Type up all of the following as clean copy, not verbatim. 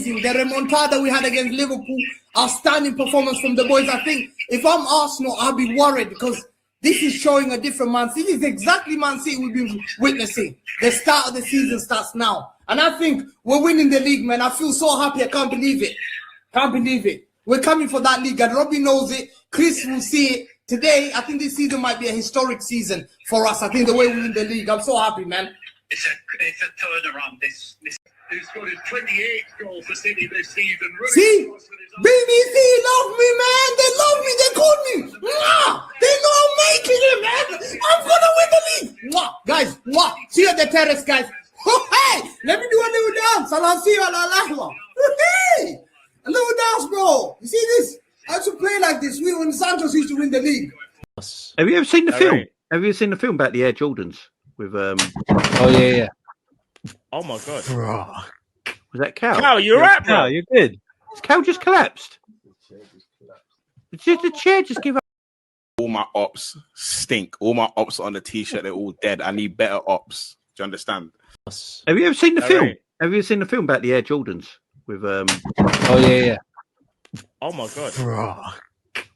amazing. The remontada we had against Liverpool, outstanding performance from the boys. I think if I'm Arsenal, I'll be worried because this is showing a different Man City. This is exactly Man City we've been witnessing. The start of the season starts now. And I think we're winning the league, man. I feel so happy. I can't believe it. Can't believe it. We're coming for that league. And Robbie knows it. Chris will see it. Today, I think this season might be a historic season for us. I think the way we win the league, I'm so happy, man. It's a turnaround. This who's got his 28th goal for City this season. See? BBC love me, man. They love me. They call me. Mwah! They know I'm making it, man. I'm going to win the league. Mwah! Guys, mwah! See you at the terrace, guys. Hey! Let me do a little dance. Salah, see you at Al-Ahwa. Hey! A little dance, bro. You see this? I used to play like this. We when Santos used to win the league. Have you ever seen the film? Have you ever seen the film about the Air Jordans with Oh yeah. Oh my god. Was that Cal? Cal, you're right, bro. No, you did. Has Cal just collapsed? Did the chair just give up? All my ops stink. All my ops on the t-shirt, they're all dead. I need better ops. Do you understand? Have you ever seen the film? Have you ever seen the film about the Air Jordans with Oh yeah. Oh my god.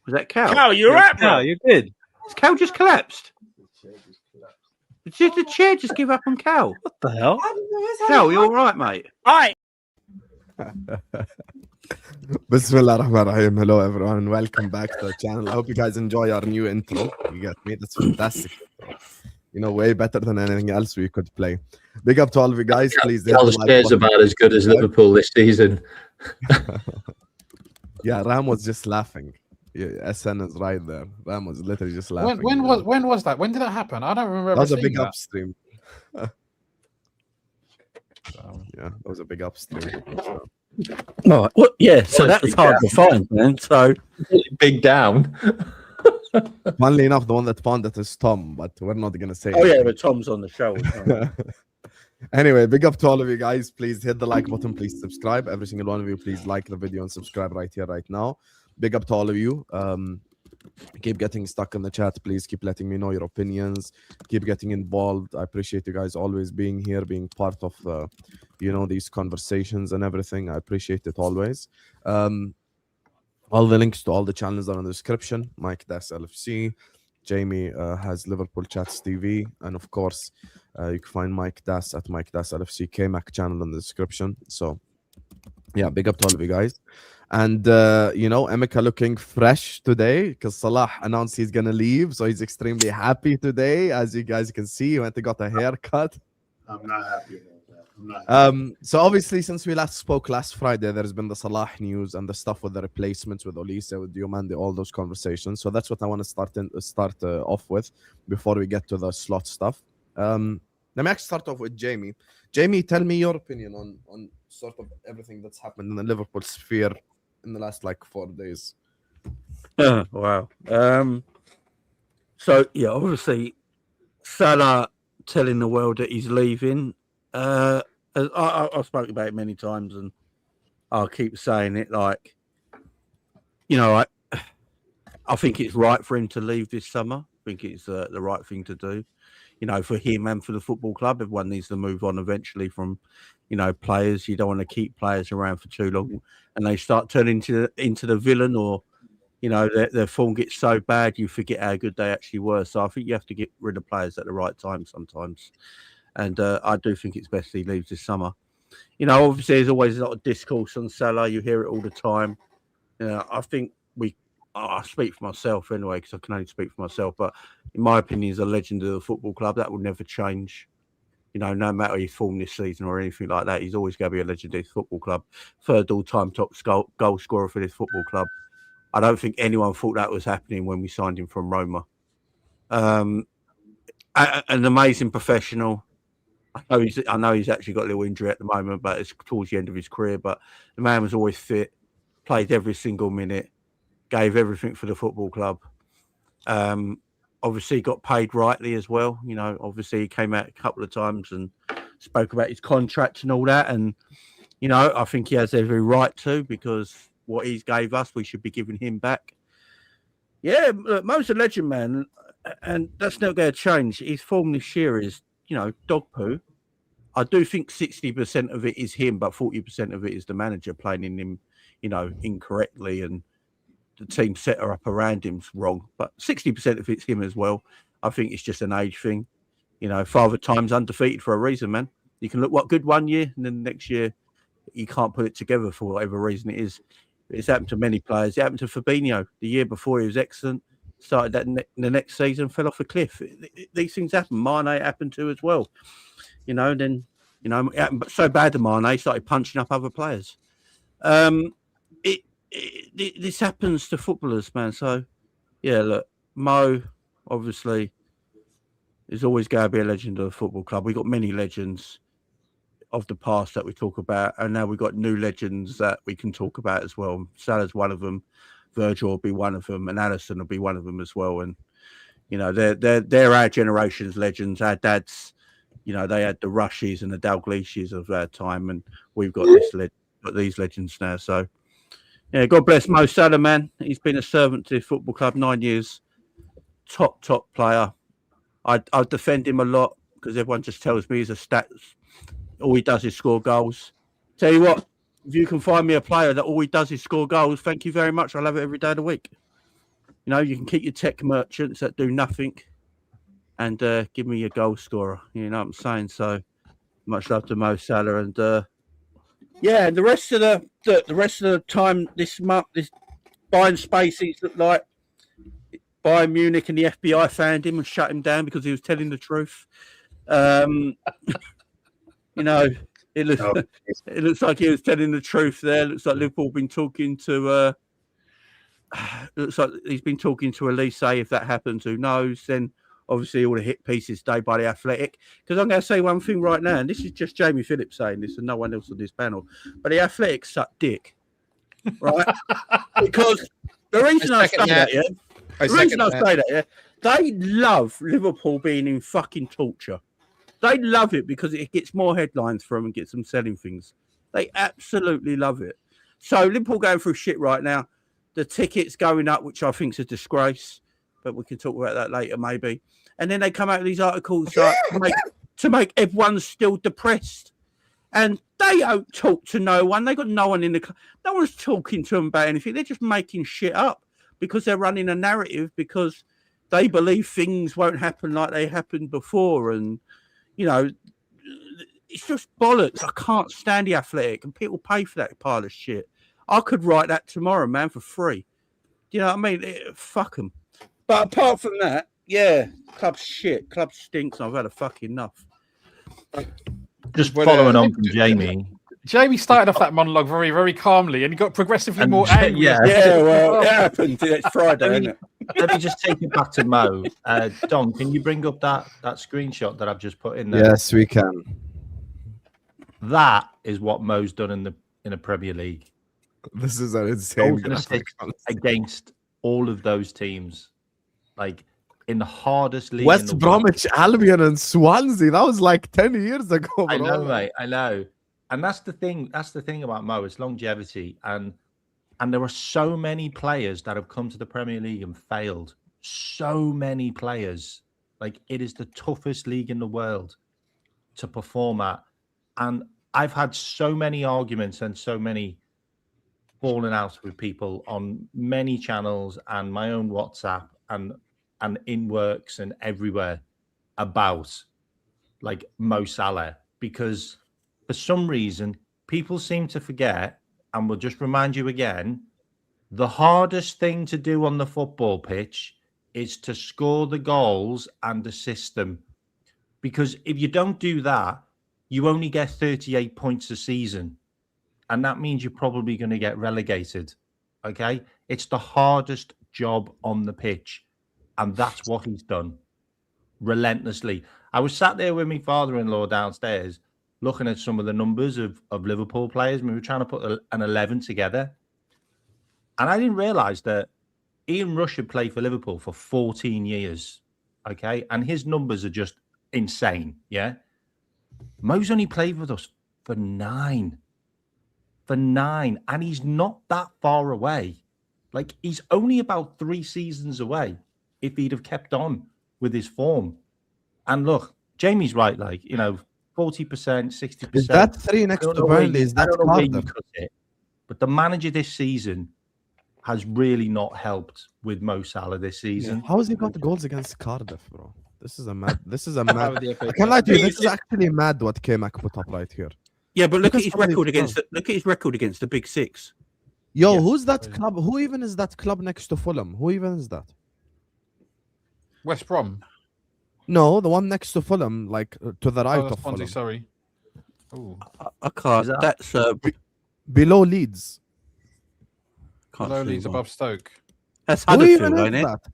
Was that Cal? Cal, you're right, bro. No, you did. Has Cal just collapsed? Did the chair just give up on Cal? What the hell? Cal, you all right, mate? All right. Bismillah ar-Rahman ar-Rahim. Hello everyone and welcome back to the channel. I hope you guys enjoy our new intro. You get me? That's fantastic. You know, way better than anything else we could play. Big up to all of you guys. Please. Cal's chair's about as good as Liverpool this season. Yeah, Ram was just laughing. Yeah, SN is right there. Ram was literally just laughing. When was that? When did that happen? I don't remember. That was a big that. upstream. Yeah, that was a big upstream. Oh, well, yeah. So that was hard to find, man. So big down. Funnily enough, the one that found it is Tom, but we're not gonna say. Oh yeah, but Tom's on the show. Anyway, big up to all of you guys. Please hit the like button. Please subscribe. Every single one of you, please like the video and subscribe right here, right now. Big up to all of you. Keep getting stuck in the chat. Please keep letting me know your opinions. Keep getting involved. I appreciate you guys always being here, being part of, you know, these conversations and everything. I appreciate it always. All the links to all the channels are in the description. Mike Das LFC. Jamie has Liverpool Chats TV. And of course, you can find Mike Das at Mike Das LFC KMAC channel in the description. So, yeah, big up to all of you guys. And, you know, Emeka looking fresh today because Salah announced he's going to leave. So he's extremely happy today. As you guys can see, he went and got a haircut. I'm not happy about that. I'm not So obviously, since we last spoke last Friday, there's been the Salah news and the stuff with the replacements with Olise, with Diomande, all those conversations. So that's what I want to start off with before we get to the slot stuff. Let me actually start off with Jamie. Jamie, tell me your opinion on sort of everything that's happened in the Liverpool sphere in the last like 4 days. Wow. So yeah, obviously Salah telling the world that he's leaving. I've spoken about it many times, and I'll keep saying it. Like, you know, I think it's right for him to leave this summer. I think it's the right thing to do. You know, for him and for the football club, everyone needs to move on eventually from, you know, players. You don't want to keep players around for too long, and they start turning into the villain, or, you know, their form gets so bad you forget how good they actually were. So I think you have to get rid of players at the right time sometimes, and I do think it's best he leaves this summer. You know, obviously there's always a lot of discourse on Salah. You hear it all the time. You know, I think I speak for myself anyway, because I can only speak for myself. But in my opinion, he's a legend of the football club. That will never change. You know, no matter his form this season or anything like that, he's always going to be a legend of this football club. Third all-time top goal scorer for this football club. I don't think anyone thought that was happening when we signed him from Roma. An amazing professional. I know he's actually got a little injury at the moment, but it's towards the end of his career. But the man was always fit, played every single minute, gave everything for the football club. Obviously got paid rightly as well. You know, obviously he came out a couple of times and spoke about his contract and all that. And, you know, I think he has every right to, because what he gave us, we should be giving him back. Yeah, look, Mo's a legend, man. And that's not going to change. His form this year is, you know, dog poo. I do think 60% of it is him, but 40% of it is the manager playing in him, incorrectly, and the team set her up around him's wrong. But 60% of it's him as well. I think it's just an age thing. Father Time's undefeated for a reason, man. You can look what good one year, and then the next year you can't put it together for whatever reason it is. It's happened to many players. It happened to Fabinho the year before. He was excellent. Started that the next season, fell off a cliff. These things happen. Mane happened to as well. It happened so bad to Mane, he started punching up other players. This happens to footballers, man. So, yeah, look, Mo, obviously, is always going to be a legend of the football club. We've got many legends of the past that we talk about, and now we've got new legends that we can talk about as well. Salah's one of them. Virgil will be one of them, and Alisson will be one of them as well. And they're our generation's legends. Our dads, they had the Rushies and the Dalglishs of our time, and we've got these legends now. So, yeah, God bless Mo Salah, man. He's been a servant to the football club 9 years. Top player. I defend him a lot because everyone just tells me he's a stats. All he does is score goals. Tell you what, if you can find me a player that all he does is score goals, thank you very much. I'll have it every day of the week. You can keep your tech merchants that do nothing and give me your goal scorer. You know what I'm saying? So much love to Mo Salah. And and the rest of the time this month, this buying spaces looked like Bayern Munich and the FBI found him and shut him down because he was telling the truth. It looks like he was telling the truth there. It looks like Liverpool been talking to looks like he's been talking to Olise. If that happens, who knows? Then obviously all the hit pieces stay by the Athletic. Because I'm going to say one thing right now, and this is just Jamie Phillips saying this and no one else on this panel, but the Athletic suck dick. Right? Because the reason I say that, they love Liverpool being in fucking torture. They love it because it gets more headlines for them and gets them selling things. They absolutely love it. So Liverpool going through shit right now. The tickets going up, which I think is a disgrace, but we can talk about that later maybe. And then they come out with these articles to make everyone still depressed. And they don't talk to no one. They got no one in no one's talking to them about anything. They're just making shit up because they're running a narrative because they believe things won't happen like they happened before. And it's just bollocks. I can't stand the Athletic, and people pay for that pile of shit. I could write that tomorrow, man, for free. Do you know what I mean? Fuck them. But apart from that, yeah, club's shit. Club stinks. I've had a fucking enough. Just following on from Jamie. Jamie started off that monologue very, very calmly, and he got progressively more angry. Yeah, well, it happened. It's Friday, isn't it? Let me just take it back to Mo. Don, can you bring up that screenshot that I've just put in there? Yes, we can. That is what Mo's done in the Premier League. This is an insane against all of those teams, like in the hardest league. West Bromwich Albion and Swansea. That was like 10 years ago. Bro. I know, mate. I know. And that's the thing. That's the thing about Mo. It's longevity, and there are so many players that have come to the Premier League and failed. So many players. Like, it is the toughest league in the world to perform at. And I've had so many arguments and so many falling out with people on many channels and my own WhatsApp and in works and everywhere about like Mo Salah, because for some reason people seem to forget, and we'll just remind you again, the hardest thing to do on the football pitch is to score the goals and assist them. Because if you don't do that, you only get 38 points a season. And that means you're probably going to get relegated. Okay? It's the hardest job on the pitch. And that's what he's done. Relentlessly. I was sat there with my father-in-law downstairs looking at some of the numbers of Liverpool players. We were trying to put an 11 together. And I didn't realise that Ian Rush had played for Liverpool for 14 years. Okay? And his numbers are just insane. Yeah? Mo's only played with us for 9. And he's not that far away. Like, he's only about 3 seasons away if he'd have kept on with his form. And look, Jamie's right. Like, you know, 40%, 60%. Is that 3 next to Burnley? Is I that don't know where you Cardiff? cut it, but the manager this season has really not helped with Mo Salah this season. How has he got the goals against Cardiff, bro? This is a mad. With the FA I can't lie to you. This is actually mad what K-Mac put up right here. Yeah, but look at Because his somebody- record against look at his record against the Big Six. Yo, Yes. who's that club? Who even is that club next to Fulham? Who even is that? West Brom. No, the one next to Fulham, like to the right Oh, of that's Swansea, Fulham. sorry. Ooh. I can't. Is that- That's Below Leeds. can't Low see Leeds one. above Stoke. That's Who even Huddersfield, is ain't it? that?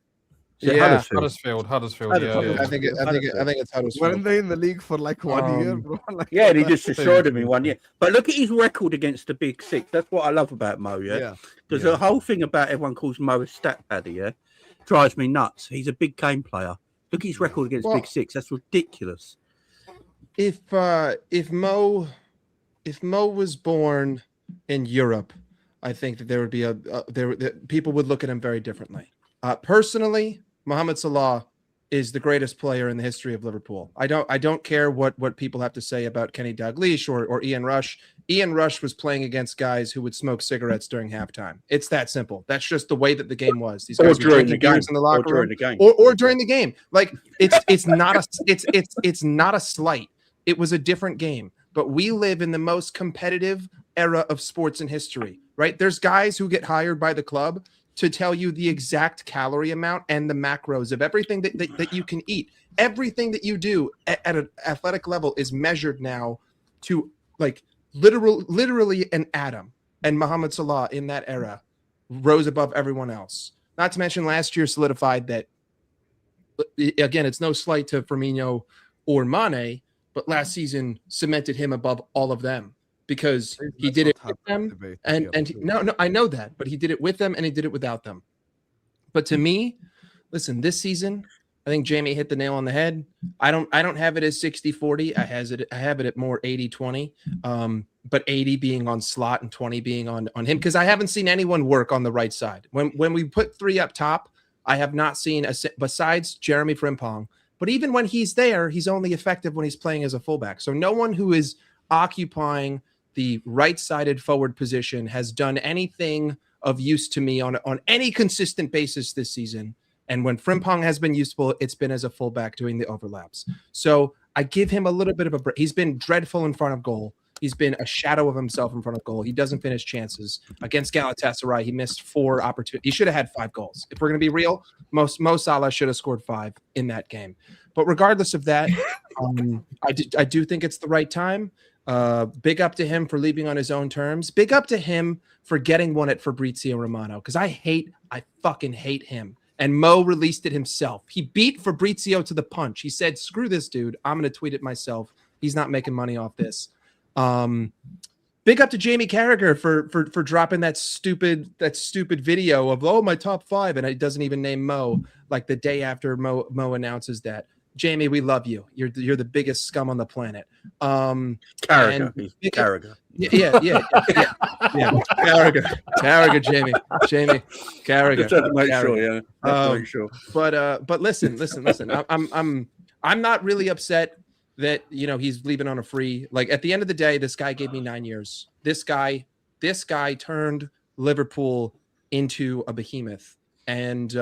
Is it Yeah. Huddersfield? Huddersfield, Huddersfield. yeah. I think it's Huddersfield. Weren't they in the league for like 1 year, bro? Like, Yeah, and he just That's destroyed him in 1 year. But look at his record against the Big Six. That's what I love about Mo, yeah? Because the whole thing about everyone calls Mo a stat paddy, yeah, drives me nuts. He's a big game player. Look at his record against Well- Big Six. That's ridiculous. If Mo was born in Europe, I think that there would be that people would look at him very differently. Personally, Mohamed Salah is the greatest player in the history of Liverpool. I don't care what people have to say about Kenny Dalglish or Ian Rush. Ian Rush was playing against guys who would smoke cigarettes during halftime. It's that simple. That's just the way that the game was. These guys were drinking beers in the locker room, or during the game. Like it's not a slight. It was a different game. But we live in the most competitive era of sports in history, right? There's guys who get hired by the club to tell you the exact calorie amount and the macros of everything that you can eat. Everything that you do at an athletic level is measured now to like literally an atom. And Mohamed Salah in that era rose above everyone else. Not to mention last year solidified that, again, it's no slight to Firmino or Mane, but last season cemented him above all of them because he did it with them. No, I know that, but he did it with them and he did it without them. But to me, listen, this season, I think Jamie hit the nail on the head. I don't have it as 60-40. I have it at more 80-20. But 80 being on Slot and 20 being on him, because I haven't seen anyone work on the right side. When we put 3 up top, I have not seen besides Jeremy Frimpong. But even when he's there, he's only effective when he's playing as a fullback. So no one who is occupying the right-sided forward position has done anything of use to me on any consistent basis this season. And when Frimpong has been useful, it's been as a fullback doing the overlaps. So I give him a little bit of a break. He's been dreadful in front of goal. He's been a shadow of himself in front of goal. He doesn't finish chances. Against Galatasaray, he missed 4 opportunities. He should have had 5 goals. If we're going to be real, Mo Salah should have scored 5 in that game. But regardless of that, I do think it's the right time. Big up to him for leaving on his own terms. Big up to him for getting one at Fabrizio Romano, because I fucking hate him. And Mo released it himself. He beat Fabrizio to the punch. He said, screw this dude. I'm going to tweet it myself. He's not making money off this. Big up to Jamie Carragher for dropping that stupid video of my top 5, and it doesn't even name Mo like the day after Mo announces that. Jamie, we love you. You're the biggest scum on the planet. Carragher. Yeah. Carragher, Jamie, Carragher. Just to make sure. But listen. I'm not really upset that he's leaving on a free. Like at the end of the day, this guy gave me 9 years. This guy turned Liverpool into a behemoth. And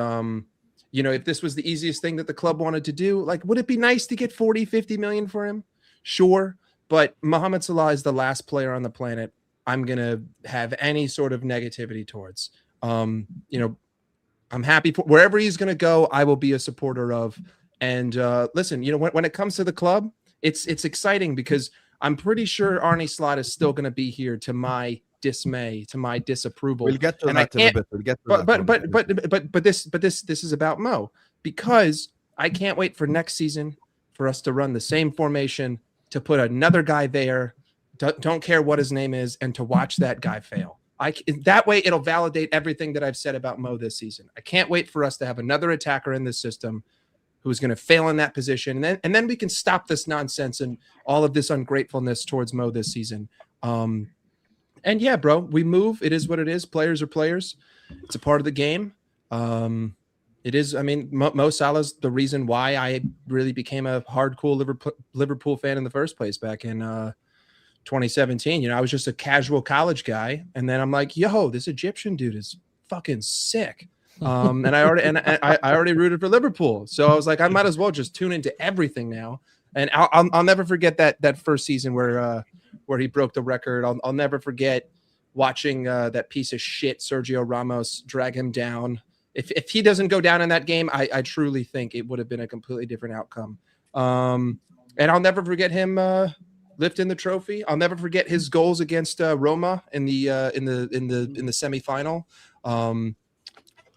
if this was the easiest thing that the club wanted to do, like, would it be nice to get 40-50 million for him? Sure. But Mohamed Salah is the last player on the planet I'm going to have any sort of negativity towards. I'm happy for wherever he's going to go. I will be a supporter of. And listen, when it comes to the club, it's exciting because I'm pretty sure Arne Slot is still going to be here to my dismay, to my disapproval. We'll get to that in a bit. We'll get to that. But this is about Mo, because I can't wait for next season for us to run the same formation, to put another guy there, don't care what his name is, and to watch that guy fail. That way it'll validate everything that I've said about Mo this season. I can't wait for us to have another attacker in this system who's going to fail in that position. And then we can stop this nonsense and all of this ungratefulness towards Mo this season. And yeah, bro, we move. It is what it is. Players are players. It's a part of the game. It is. I mean, Mo Salah's the reason why I really became a hardcore Liverpool fan in the first place back in 2017. You know, I was just a casual college guy, and then I'm like, yo, this Egyptian dude is fucking sick. And I already rooted for Liverpool, so I was like, I might as well just tune into everything now. And I'll never forget that first season where he broke the record. I'll never forget watching that piece of shit Sergio Ramos drag him down. If he doesn't go down in that game, I truly think it would have been a completely different outcome. And I'll never forget him lifting the trophy. I'll never forget his goals against Roma in the semifinal.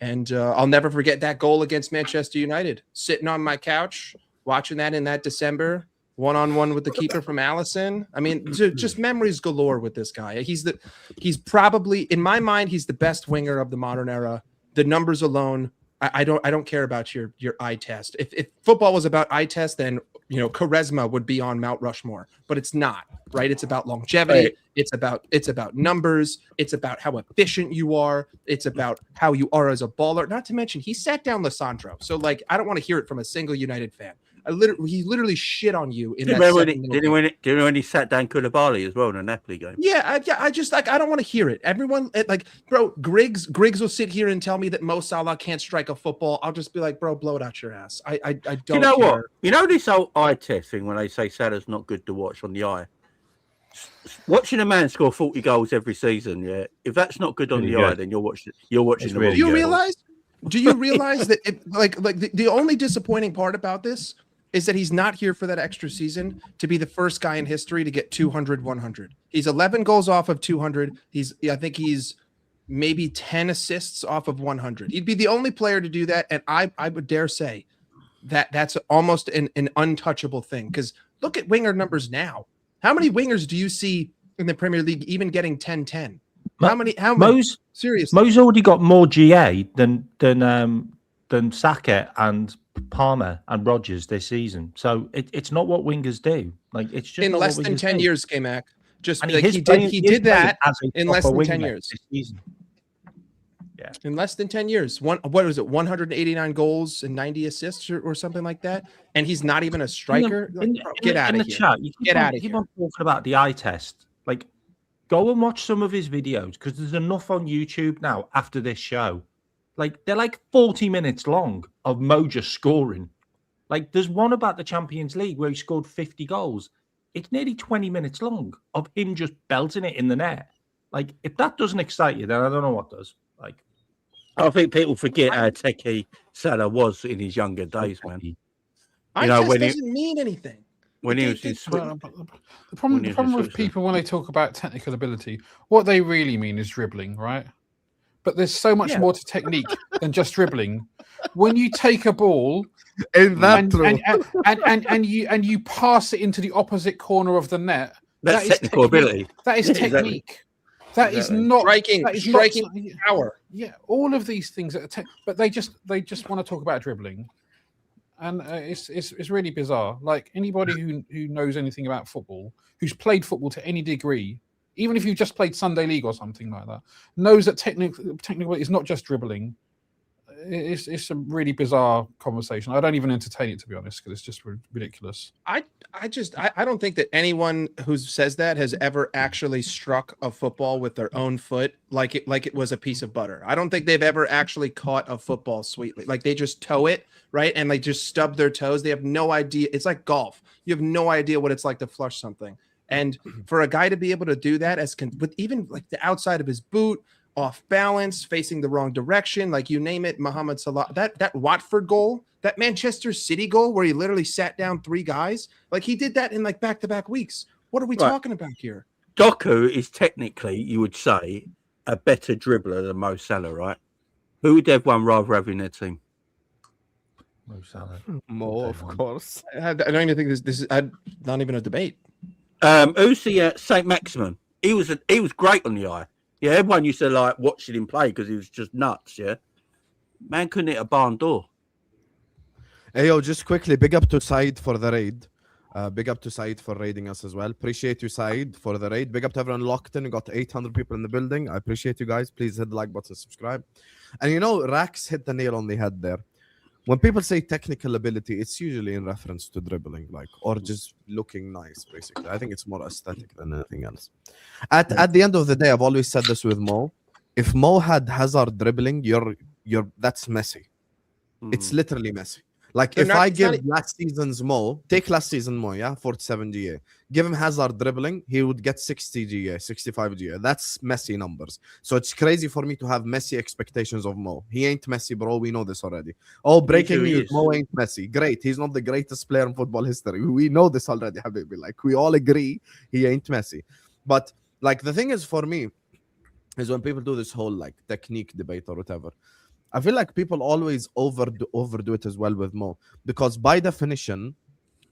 And I'll never forget that goal against Manchester United. Sitting on my couch, watching that in that December, one-on-one with the keeper from Allison. I mean, just memories galore with this guy. He's probably, in my mind, he's the best winger of the modern era. The numbers alone, I don't care about your eye test. If football was about eye test, then charisma would be on Mount Rushmore, but it's not, right? It's about longevity. Right. It's about numbers. It's about how efficient you are. It's about how you are as a baller. Not to mention, he sat down Lissandro. So I don't want to hear it from a single United fan. He literally shit on you in that. Did when he sat down Koulibaly as well in a Napoli game? Yeah, I just I don't want to hear it. Everyone bro, Griggs will sit here and tell me that Mo Salah can't strike a football. I'll just be like, bro, blow it out your ass. I don't. You know care. what? You know this whole eye test thing when they say Salah's not good to watch on the eye. Watching a man score 40 goals every season, yeah. If that's not good on the eye, then you're watching the Do you realize? Do you realize that the only disappointing part about this is that he's not here for that extra season to be the first guy in history to get 200-100. He's 11 goals off of 200. I think he's maybe 10 assists off of 100. He'd be the only player to do that, and I would dare say that's almost an untouchable thing. Because look at winger numbers now. How many wingers do you see in the Premier League even getting 10-10? How many? Seriously, Mo's already got more GA than Saka and Palmer and Rodgers this season. So it's not what wingers do. It's just in less than 10 years, K-Mac. Just he did that in less than 10 years. This season. Yeah, in less than 10 years. What was it? 189 goals and 90 assists or something like that. And he's not even a striker. Get out of here. Chat, get out of here. Keep on talking about the eye test. Go and watch some of his videos because there's enough on YouTube now after this show. They're 40 minutes long of Mo just scoring. There's one about the Champions League where he scored 50 goals. It's nearly 20 minutes long of him just belting it in the net. If that doesn't excite you, then I don't know what does. I think people forget how techie Salah was in his younger days, man. It doesn't mean anything. When he was in the problem with people when they talk about technical ability, what they really mean is dribbling, right? But there's so much more to technique than just dribbling. When you take a ball and you pass it into the opposite corner of the net, that's technical ability. That is technique. That is not striking power. Yeah, all of these things are but they just want to talk about dribbling. And it's really bizarre. Anybody who knows anything about football, who's played football to any degree, even if you've just played Sunday League or something like that, knows that technically it's not just dribbling. It's a really bizarre conversation. I don't even entertain it, to be honest, because it's just ridiculous. I don't think that anyone who says that has ever actually struck a football with their own foot like it was a piece of butter. I don't think they've ever actually caught a football sweetly. They just toe it, right? And they just stub their toes. They have no idea. It's like golf. You have no idea what it's like to flush something. And for a guy to be able to do that with even the outside of his boot, off balance, facing the wrong direction, you name it, Mohamed Salah, that Watford goal, that Manchester City goal where he literally sat down 3 guys, he did that in back-to-back weeks. What are we talking about here? Doku is technically, you would say, a better dribbler than Mo Salah, right? Who would everyone rather have in their team? Mo Salah. Mo, of course. I don't even think this is not even a debate. Who's the Saint Maximin? He was great on the eye. Yeah, everyone used to watching him play because he was just nuts. Yeah, man couldn't hit a barn door. Hey, just quickly, big up to Said for the raid. Big up to Said for raiding us as well. Appreciate you, Said, for the raid. Big up to everyone locked in. We got 800 people in the building. I appreciate you guys. Please hit the like button, subscribe. And Rax hit the nail on the head there. when people say technical ability, it's usually in reference to dribbling, like, or just looking nice, basically. I think it's more aesthetic than anything else. At the end of the day, I've always said this with Mo. If Mo had Hazard dribbling, that's Messi. It's literally Messi. Like, if I give last season's Mo, take last season Mo, yeah, 47 GA, give him Hazard dribbling, he would get 60 GA, 65 GA. That's Messi numbers. So it's crazy for me to have Messi expectations of Mo. He ain't Messi, bro. We know this already. Oh, breaking news, Mo ain't Messi. Great. He's not the greatest player in football history. We know this already, Habibi. Like, we all agree he ain't Messi. But, like, the thing is, for me, is when people do this whole, like, technique debate or whatever, I feel like people always overdo it as well with Mo, because by definition,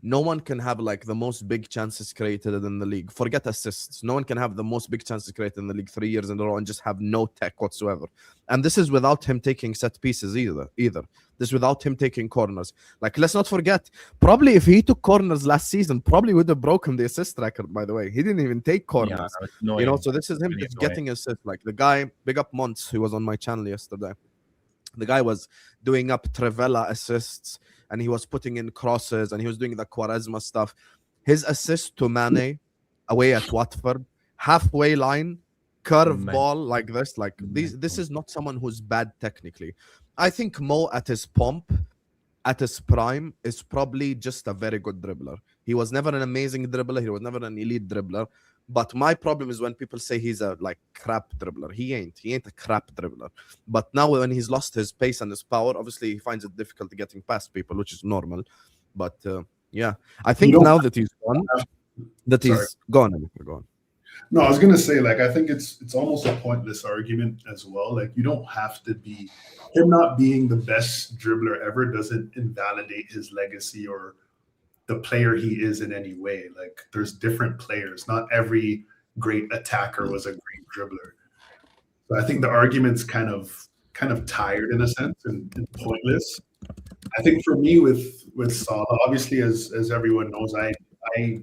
no one can have like the most big chances created in the league. Forget assists. No one can have the most big chances created in the league 3 years in a row and just have no tech whatsoever. And this is without him taking set pieces either. This is without him taking corners. Like, let's not forget, probably if he took corners last season, probably would have broken the assist record, by the way. He didn't even take corners. Yeah, you know, so this is him just getting assists. Like the guy, big up Monts, who was on my channel yesterday. The guy was doing up Trivela assists, and he was putting in crosses, and he was doing the Quaresma stuff. His assist to Mane away at Watford, halfway line, curve ball like this. Like this is not someone who's bad technically. I think Mo at his pomp, at his prime, is probably just a very good dribbler. He was never an amazing dribbler. He was never an elite dribbler. But my problem is when people say he's a like crap dribbler. He ain't a crap dribbler. But now when he's lost his pace and his power, obviously he finds it difficult getting past people, which is normal. But yeah, I think now that he's gone, he's gone. Go on. No, I was gonna say, like, I think it's almost a pointless argument as well. Like, you don't have to be him not being the best dribbler ever doesn't invalidate his legacy or the player he is in any way. Like, there's different players. Not every great attacker was a great dribbler. So I think the argument's kind of tired in a sense and pointless. I think for me with Salah, obviously as everyone knows, I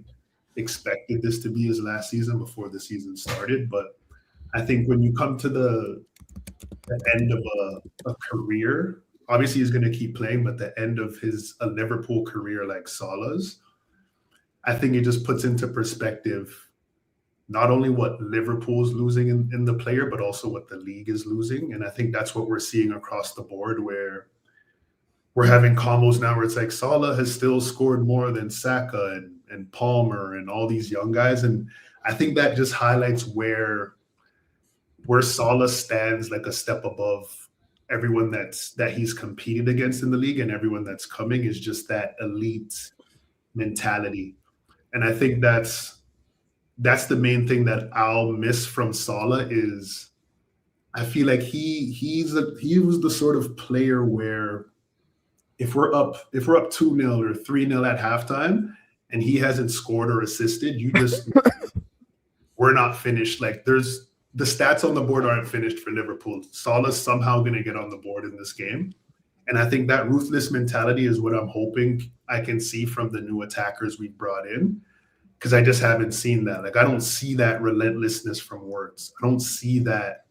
expected this to be his last season before the season started. But I think when you come to the end of a career, obviously he's going to keep playing, but the end of a Liverpool career like Salah's, I think it just puts into perspective not only what Liverpool's losing in the player, but also what the league is losing. And I think that's what we're seeing across the board, where we're having combos now where it's like Salah has still scored more than Saka and Palmer and all these young guys. And I think that just highlights where Salah stands like a step above everyone that he's competed against in the league, and everyone that's coming is just that elite mentality. And I think that's the main thing that I'll miss from Salah is I feel like he was the sort of player where if we're up 2-0 or 3-0 at halftime and he hasn't scored or assisted, you just we're not finished. Like, the stats on the board aren't finished for Liverpool. Salah's somehow going to get on the board in this game. And I think that ruthless mentality is what I'm hoping I can see from the new attackers we brought in, because I just haven't seen that. Like, I don't see that relentlessness from Wirtz. I don't see that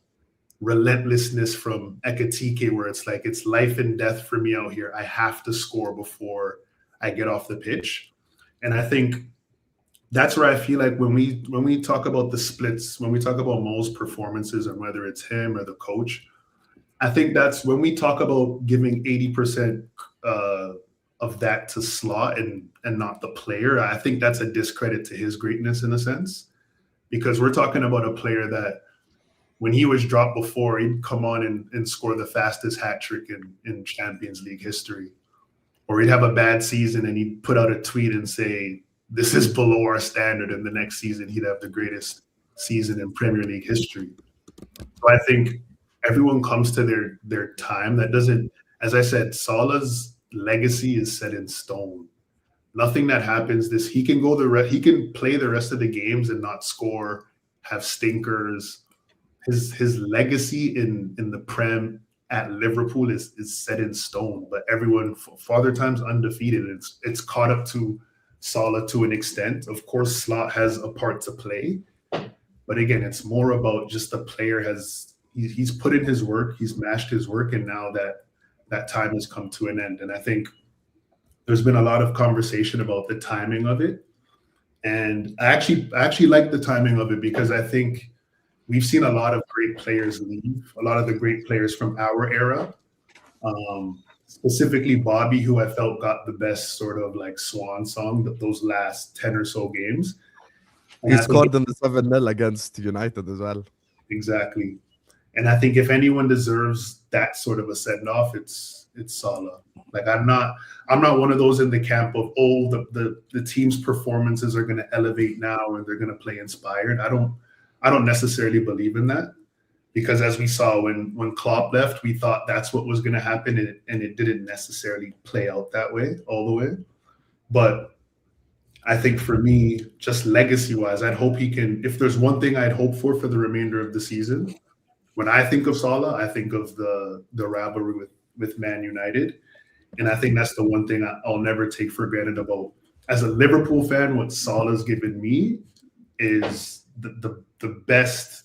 relentlessness from Ekitike, where it's like, it's life and death for me out here. I have to score before I get off the pitch. And I think that's where I feel like when we talk about the splits, when we talk about Mo's performances, and whether it's him or the coach, I think that's when we talk about giving 80% of that to Slot and not the player. I think that's a discredit to his greatness in a sense, because we're talking about a player that when he was dropped before, he'd come on and score the fastest hat trick in Champions League history, or he'd have a bad season and he'd put out a tweet and say, this is below our standard, and the next season he'd have the greatest season in Premier League history. So I think everyone comes to their time. That doesn't, as I said, Salah's legacy is set in stone. Nothing that happens he can he can play the rest of the games and not score, have stinkers. His legacy in the Prem at Liverpool is set in stone. But everyone, Father Time's undefeated. It's caught up to Salah to an extent. Of course, Slot has a part to play, but again, it's more about just the player he's put in his work, he's mashed his work, and now that time has come to an end. And I think there's been a lot of conversation about the timing of it. And I actually like the timing of it because I think we've seen a lot of great players leave, a lot of the great players from our era. Specifically Bobby, who I felt got the best sort of like swan song those last 10 or so games. And he scored in the 7-0 against United as well. Exactly. And I think if anyone deserves that sort of a send-off, it's Salah. Like I'm not one of those in the camp of, oh, the team's performances are going to elevate now and they're going to play inspired. I don't necessarily believe in that. Because as we saw when Klopp left, we thought that's what was going to happen, and it didn't necessarily play out that way all the way. But I think for me, just legacy-wise, I'd hope he can. If there's one thing I'd hope for the remainder of the season, when I think of Salah, I think of the rivalry with Man United, and I think that's the one thing I'll never take for granted about. As a Liverpool fan, what Salah's given me is the best.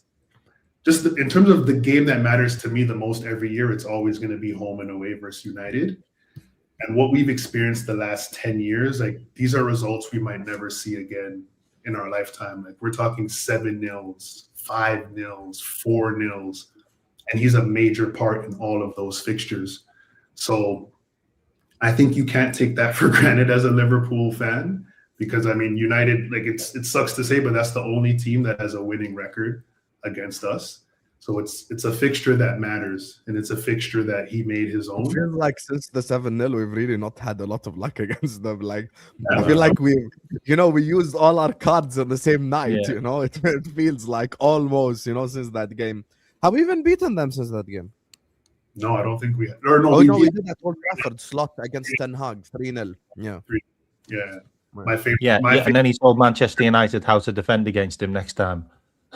Just in terms of the game that matters to me the most every year, it's always going to be home and away versus United. And what we've experienced the last 10 years, like these are results we might never see again in our lifetime. Like we're talking 7-0s, 5-0s, 4-0s, and he's a major part in all of those fixtures. So I think you can't take that for granted as a Liverpool fan because, I mean, United, like it sucks to say, but that's the only team that has a winning record against us. So it's a fixture that matters, and it's a fixture that he made his own. It feels like since the 7-0, we've really not had a lot of luck against them. Like I feel like we used all our cards on the same night. Yeah. You know, it feels like almost since that game. Have we even beaten them since that game? No, I don't think we. We did at Old Trafford slot against Ten Hag 3-0. Yeah. Yeah. My favorite. And then he told Manchester United how to defend against him next time.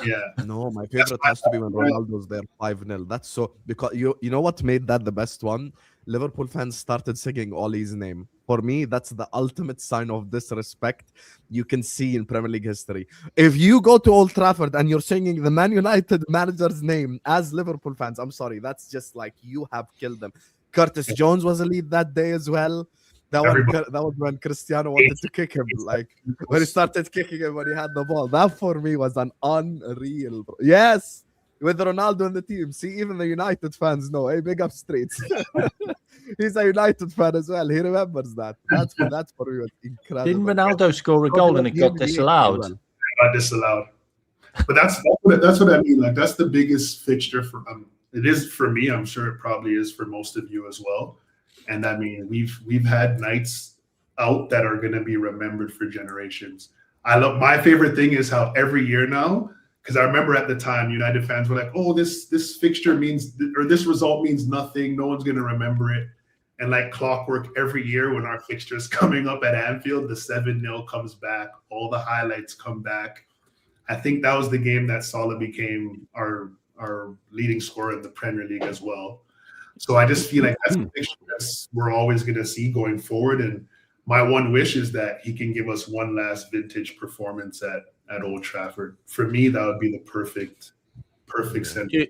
Yeah. No, my favorite has to be when Ronaldo's there 5-0. That's so because you know what made that the best one? Liverpool fans started singing Oli's name. For me, that's the ultimate sign of disrespect you can see in Premier League history. If you go to Old Trafford and you're singing the Man United manager's name as Liverpool fans, I'm sorry, that's just like you have killed them. Curtis Jones was a lead that day as well. That was when Cristiano wanted to kick him. Like when he started kicking him when he had the ball. That for me was an unreal. Yes, with Ronaldo in the team. See, even the United fans know. Hey, big up Streets. He's a United fan as well. He remembers that. That's for me was incredible. Didn't Ronaldo score a goal and it got disallowed? Got disallowed. But that's what I mean. Like that's the biggest fixture for it is for me. I'm sure it probably is for most of you as well. And I mean, we've had nights out that are going to be remembered for generations. My favorite thing is how every year now, because I remember at the time United fans were like, "Oh, this fixture means or this result means nothing. No one's going to remember it." And like clockwork, every year when our fixture is coming up at Anfield, the 7-0 comes back, all the highlights come back. I think that was the game that Salah became our leading scorer in the Premier League as well. So I just feel like that's the picture that we're always going to see going forward. And my one wish is that he can give us one last vintage performance at Old Trafford. For me, that would be the perfect center.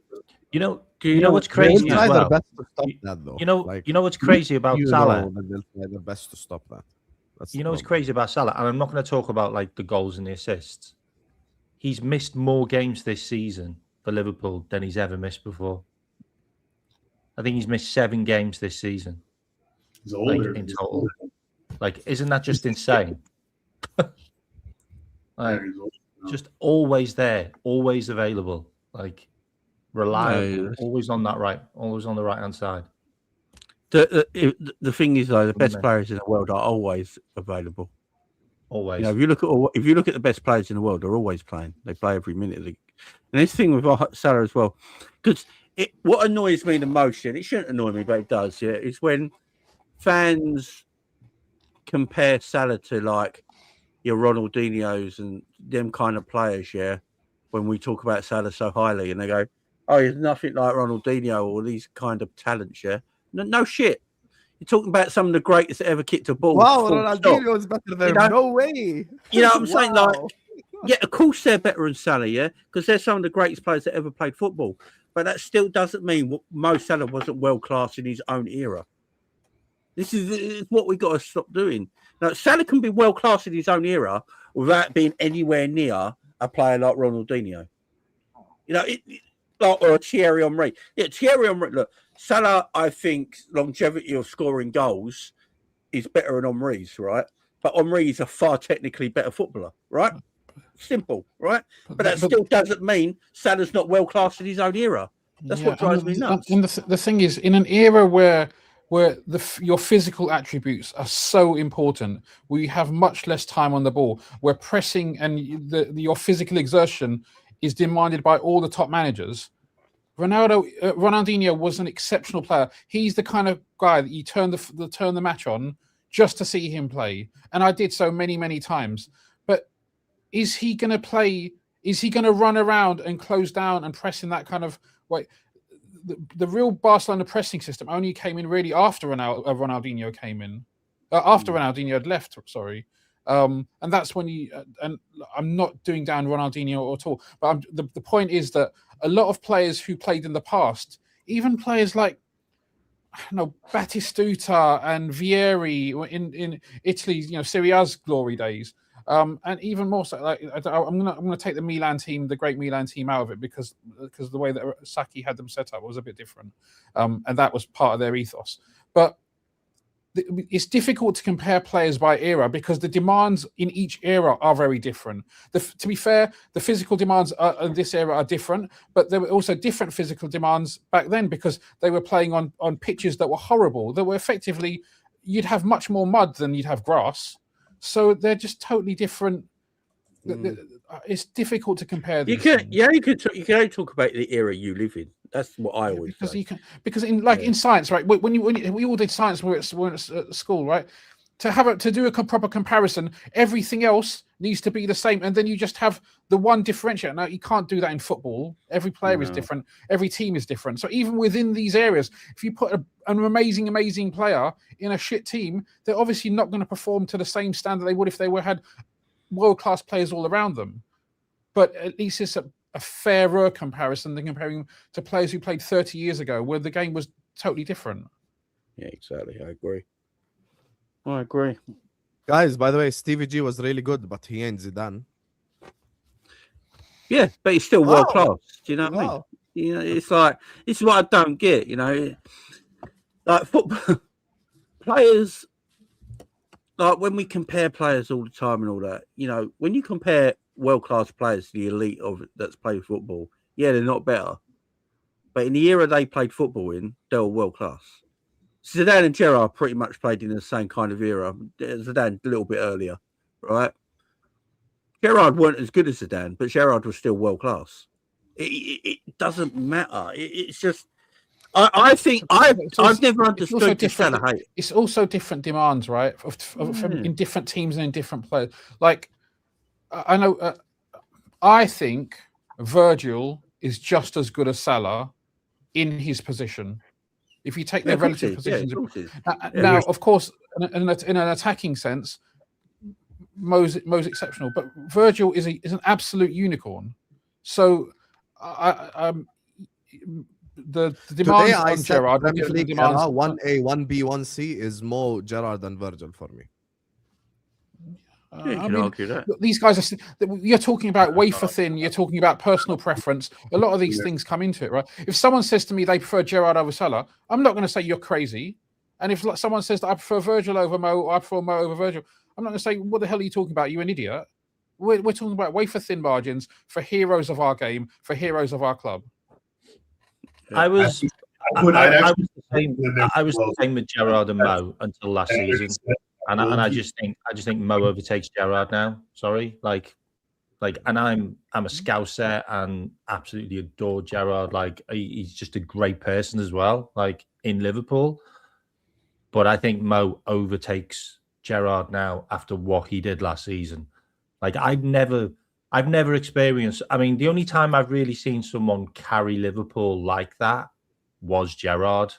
You know what's crazy as well? Best to stop that, though. You know what's crazy about Salah? They'll try their best to stop that. What's crazy about Salah? And I'm not going to talk about like the goals and the assists. He's missed more games this season for Liverpool than he's ever missed before. I think he's missed 7 games this season. He's older. In total. Like, isn't that just insane? Like, just always there, always available, like reliable, always on the right hand side. The thing is though, the best players in the world are always available. Always. If you look at the best players in the world, they're always playing. They play every minute. And this thing with Salah as well, because what annoys me the most, and it shouldn't annoy me, but it does, is when fans compare Salah to like your Ronaldinho's and them kind of players, when we talk about Salah so highly, and they go, "Oh, he's nothing like Ronaldinho or these kind of talents." No shit. You're talking about some of the greatest that ever kicked a ball. Wow, Ronaldinho is better than no way. You know what I'm saying? Like, Yeah, of course they're better than Salah, yeah, because they're some of the greatest players that ever played football. But that still doesn't mean Mo Salah wasn't world class in his own era. This is what we got to stop doing. Now, Salah can be world class in his own era without being anywhere near a player like Ronaldinho. You know, or Thierry Henry. Yeah, Thierry Henry. Look, Salah, I think longevity of scoring goals is better than Henry's, right? But Henry is a far technically better footballer, right? Simple, right? But that still doesn't mean Salah's not world class in his own era. That's what drives me nuts. And the thing is, in an era where your physical attributes are so important, where you have much less time on the ball, where pressing and your physical exertion is demanded by all the top managers. Ronaldinho was an exceptional player. He's the kind of guy that you turn the match on just to see him play, and I did so many times. But is he going to play? Is he going to run around and close down and press in that kind of way? The real Barcelona pressing system only came in really after Ronaldinho came in, after Ronaldinho had left. Sorry, and that's when you. And I'm not doing down Ronaldinho at all, but the point is that a lot of players who played in the past, even players like Batistuta and Vieri in Italy, Serie A's glory days. And even more so, like I'm gonna take the Milan team, the great Milan team, out of it because the way that Sacchi had them set up was a bit different, and that was part of their ethos. But it's difficult to compare players by era because the demands in each era are very different. To be fair, the physical demands in this era are different, but there were also different physical demands back then because they were playing on pitches that were horrible. That were effectively, you'd have much more mud than you'd have grass. So they're just totally different. It's difficult to compare these things. You can only talk about the era you live in. That's what I always say. Because in science, right? When we all did science when we were at school, right? To do a proper comparison, everything else needs to be the same, and then you just have the one differentiator. Now you can't do that in football. Every player is different. Every team is different. So even within these areas, if you put an amazing player in a shit team, they're obviously not going to perform to the same standard they would if they had world-class players all around them. But at least it's a fairer comparison than comparing to players who played 30 years ago, where the game was totally different. Yeah, exactly. I agree. Guys, by the way, Stevie G was really good, but he ain't Zidane. Yeah, but he's still world class. Do you know what I mean? You know, it's like, this is what I don't get. Like football players, like when we compare players all the time and all that. When you compare world-class players to the elite that's played football, yeah, they're not better. But in the era they played football in, they were world-class. Zidane and Gerrard pretty much played in the same kind of era. Zidane a little bit earlier, right? Gerrard weren't as good as Zidane, but Gerrard was still world-class. It doesn't matter. It's just... I think I've never understood this kind of hate. It's also different demands, right? From in different teams and in different players. Like, I know, I think Virgil is just as good as Salah in his position. If you take their relative positions. Now, of course, in an attacking sense, Mo's exceptional, but Virgil is an absolute unicorn. So, the demands on Gerrard, Premier League demands 1A, 1B, 1C is more Gerrard than Virgil for me. You can argue that. These guys you're talking about wafer thin, you're talking about personal preference. A lot of these things come into it, right? If someone says to me they prefer Gerrard over Salah, I'm not going to say you're crazy. And if someone says that I prefer Virgil over Mo, or I prefer Mo over Virgil, I'm not going to say, what the hell are you talking about? You an idiot. We're talking about wafer thin margins for heroes of our game, for heroes of our club. I was the same with Gerrard and Mo until last season. And I just think Mo overtakes Gerrard now. Sorry, and I'm a Scouser and absolutely adore Gerrard. Like he's just a great person as well. Like in Liverpool, but I think Mo overtakes Gerrard now after what he did last season. Like I've never experienced. I mean, the only time I've really seen someone carry Liverpool like that was Gerrard,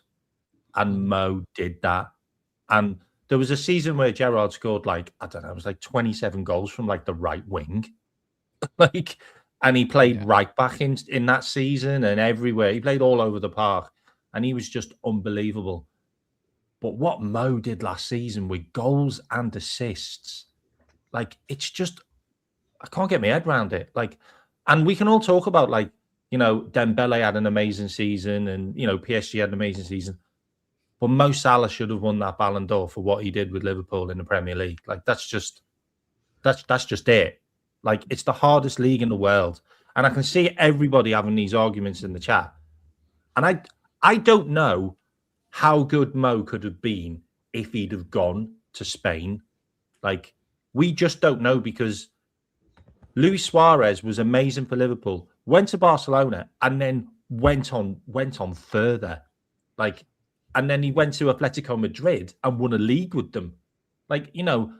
and Mo did that. And there was a season where Gerrard scored it was 27 goals from the right wing. like, and he played right back in that season and everywhere. He played all over the park, and he was just unbelievable. But what Mo did last season with goals and assists, like, it's just, I can't get my head around it. Like, and we can all talk about, like, you know, Dembele had an amazing season, and, you know, PSG had an amazing season. But Mo Salah should have won that Ballon d'Or for what he did with Liverpool in the Premier League. Like, that's just it. Like, it's the hardest league in the world. And I can see everybody having these arguments in the chat. And I don't know how good Mo could have been if he'd have gone to Spain. Like, we just don't know, because Luis Suarez was amazing for Liverpool, went to Barcelona, and then went on further. Like, and then he went to Atletico Madrid and won a league with them. Like, you know,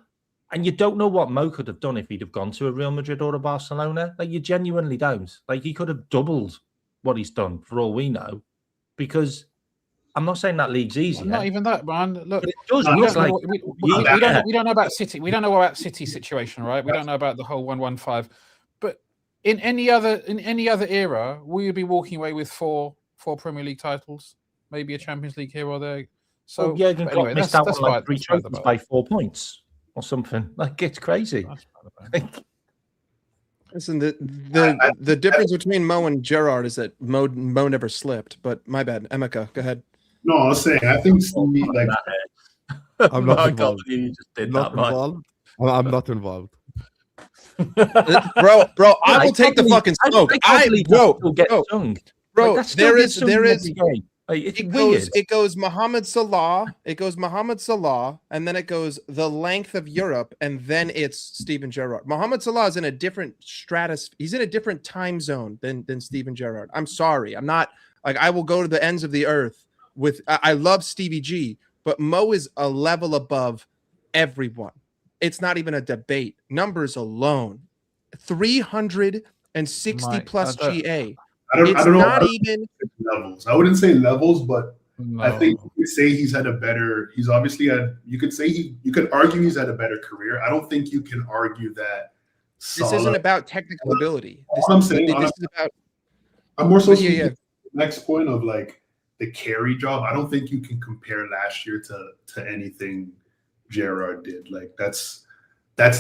and you don't know what Mo could have done if he'd have gone to a Real Madrid or a Barcelona. Like, you genuinely don't. Like, he could have doubled what he's done for all we know, because I'm not saying that league's easy. Well, not even that, man. Look, but it does. We don't know about City. We don't know about City's situation, right? We don't know about the whole 1-1-5. But in any other era, will you be walking away with four Premier League titles? Maybe a Champions League here or there. So yeah, anyway, missed out on like 3 trophies by 4 points or something. Like, it's crazy. Listen, the difference between Mo and Gerrard is that Mo never slipped. But my bad, Emeka, go ahead. No, I was saying, I think Stevie, like, I'm not involved. You just did Not that, involved. I'm not involved. bro, I will take the fucking smoke. Bro, there is. Like, it's it goes Mohamed Salah, and then it goes the length of Europe, and then it's Steven Gerrard. Mohamed Salah is in a different he's in a different time zone than Steven Gerrard. I'm sorry. I'm not, like, I will go to the ends of the earth with, I love Stevie G, but Mo is a level above everyone. It's not even a debate. Numbers alone, 360 plus GA. I don't know. Not even levels. I wouldn't say levels, but I think you could say he's had a better. He's obviously had. You could say you could argue he's had a better career. I don't think you can argue that. This isn't about technical ability. I'm saying. This is about. I'm more so the next point of, like, the carry job. I don't think you can compare last year to anything Gerrard did. Like, that's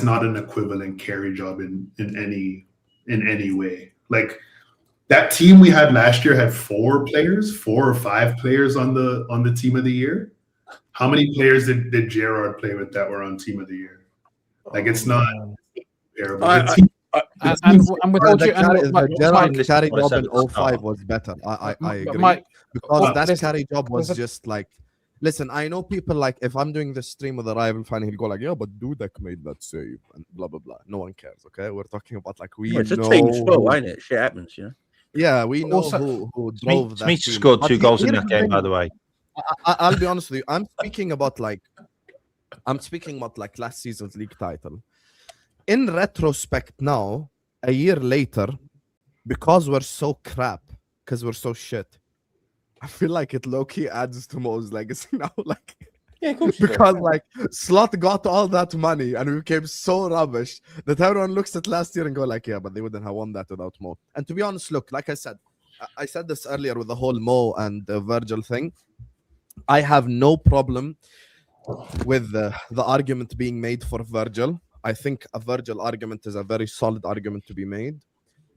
not an equivalent carry job in any way. Like, that team we had last year had 4 or 5 players on the team of the year. How many players did Gerrard play with that were on team of the year? Like, it's not terrible. Gerrard's carry job in 05 was better. I agree. Because that carry job was just like, listen, I know people, like, if I'm doing this stream with a rival fan, he'll go like, yeah, but Dudek made that save and blah blah blah. No one cares. Okay, we're talking about, like, it's a team sport, ain't it? Shit happens, you know. Yeah, we know who drove that. Smith scored 2 goals in that game, by the way. I'll be honest with you. I'm speaking about like last season's league title. In retrospect, now, a year later, because we're so crap, because we're so shit, I feel like it low-key adds to Mo's legacy now. Like, yeah, of course, because like Slot got all that money and we became so rubbish that everyone looks at last year and go like, yeah, but they wouldn't have won that without Mo. And to be honest, look, like I said this earlier with the whole Mo and Virgil thing. I have no problem with the argument being made for Virgil. I think a Virgil argument is a very solid argument to be made.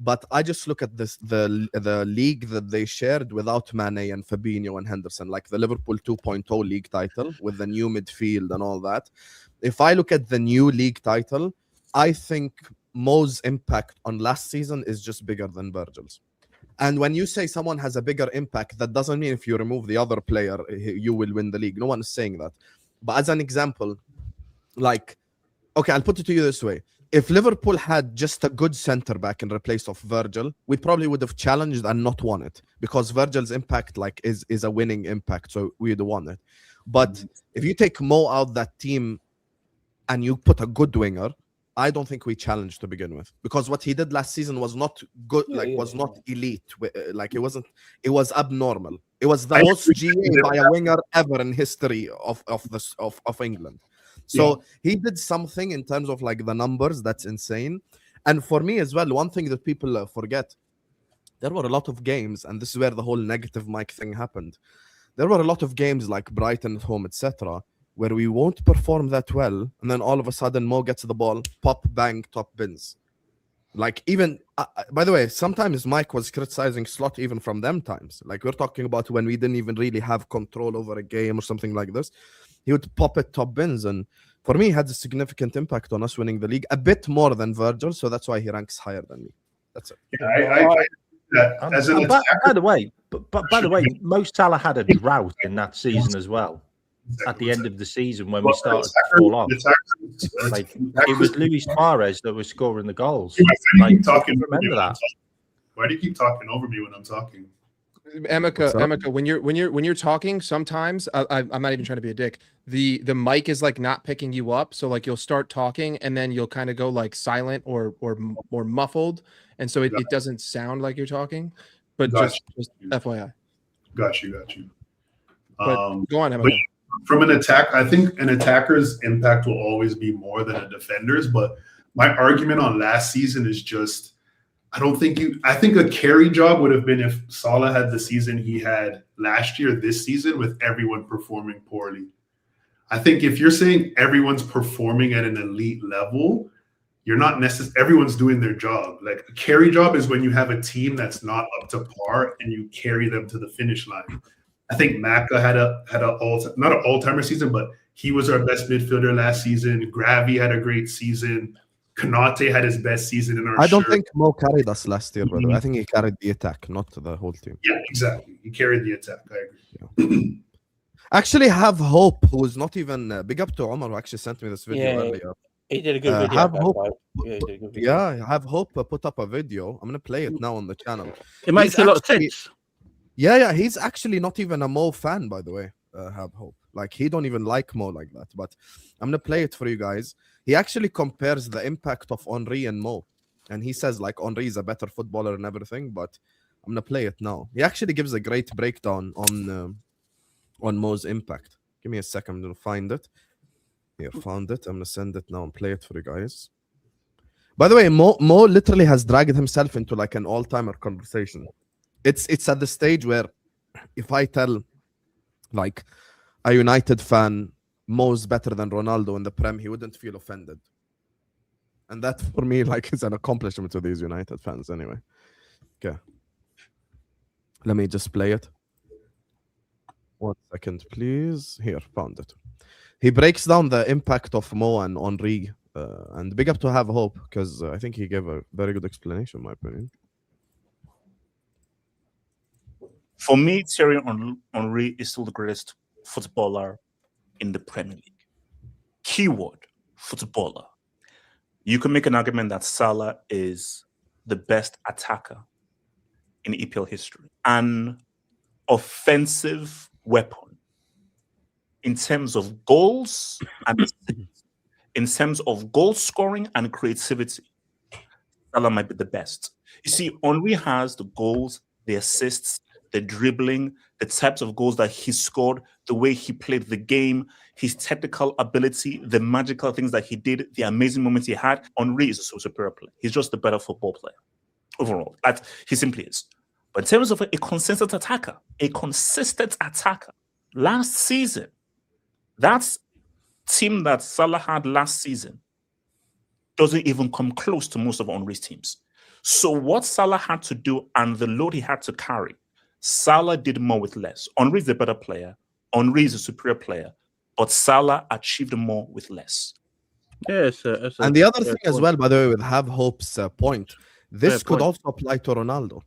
But I just look at the league that they shared without Mane and Fabinho and Henderson, like the Liverpool 2.0 league title with the new midfield and all that. If I look at the new league title, I think Mo's impact on last season is just bigger than Virgil's. And when you say someone has a bigger impact, that doesn't mean if you remove the other player, you will win the league. No one is saying that. But as an example, like, okay, I'll put it to you this way. If Liverpool had just a good center back in replace of Virgil, we probably would have challenged and not won it, because Virgil's impact like is a winning impact, so we'd won it. But if you take Mo out that team and you put a good winger, I don't think we challenged to begin with, because what he did last season was not good, was not elite. Like it was abnormal. It was the most GA by a winger ever in history of England. So he did something in terms of like the numbers that's insane. And for me as well, one thing that people forget, there were a lot of games, and this is where the whole negative mic thing happened. There were a lot of games like Brighton at home, etc., where we won't perform that well, and then all of a sudden Mo gets the ball, pop, bang, top bins. Like even, by the way, sometimes Mike was criticizing Slot even from them times. Like we're talking about when we didn't even really have control over a game or something like this. He would pop it top bins, and for me, he had a significant impact on us winning the league, a bit more than Virgil, so that's why he ranks higher than me. That's it. By the way, by the way, Mo Salah had a drought in that season as well. At the end of the season, when we started to fall off, like it was Luis Suarez that was scoring the goals. Like, remember that? Why do you keep talking over me when I'm talking? Emeka, when you're talking, sometimes I'm not even trying to be a dick. The mic is like not picking you up, so like you'll start talking and then you'll kind of go like silent or muffled, and so it doesn't sound like you're talking. But just FYI. Got you. But go on, Emeka. From an attack, I think an attacker's impact will always be more than a defender's. But my argument on last season is just, I think a carry job would have been if Salah had the season he had last year, this season, with everyone performing poorly. I think if you're saying everyone's performing at an elite level, you're not necessarily, everyone's doing their job. Like a carry job is when you have a team that's not up to par and you carry them to the finish line. I think Maka had not an all-timer season, but he was our best midfielder last season. Gravy had a great season. Kanate had his best season in our I don't think Mo carried us last year, by the way. I think he carried the attack, not the whole team. Yeah, exactly. He carried the attack. I agree. Actually, have Hope, who is not even big up to Omar, who actually sent me this video earlier. He did a good video. Have Hope, have Hope put up a video. I'm gonna play it now on the channel. It makes a lot of sense. Yeah, he's actually not even a Mo fan, by the way. Have Hope. Like he don't even like Mo like that. But I'm gonna play it for you guys. He actually compares the impact of Henry and Mo, and he says like Henry is a better footballer and everything. But I'm gonna play it now. He actually gives a great breakdown on Mo's impact. Give me a second. I'm gonna find it. Here, found it. I'm gonna send it now and play it for you guys. By the way, Mo literally has dragged himself into like an all-timer conversation. It's at the stage where if I tell like a United fan Mo's better than Ronaldo in the Prem, he wouldn't feel offended. And that for me like is an accomplishment to these United fans anyway. Okay. Let me just play it. 1 second, please. Here, found it. He breaks down the impact of Mo and Henry. And big up to Have Hope, because I think he gave a very good explanation, in my opinion. For me, Thierry Henry is still the greatest footballer in the Premier League. Keyword, footballer. You can make an argument that Salah is the best attacker in EPL history. An offensive weapon in terms of goals and in terms of goal scoring and creativity. Salah might be the best. You see, Henry has the goals, the assists, the dribbling, the types of goals that he scored, the way he played the game, his technical ability, the magical things that he did, the amazing moments he had. Henry is a superior player. He's just a better football player overall. That he simply is. But in terms of a consistent attacker, last season, that team that Salah had last season doesn't even come close to most of Henry's teams. So what Salah had to do and the load he had to carry, Salah did more with less. Henry is a better player. Henry is a superior player. But Salah achieved more with less. Yes, and the other thing as well, by the way, with Have Hope's point, this could also apply to Ronaldo.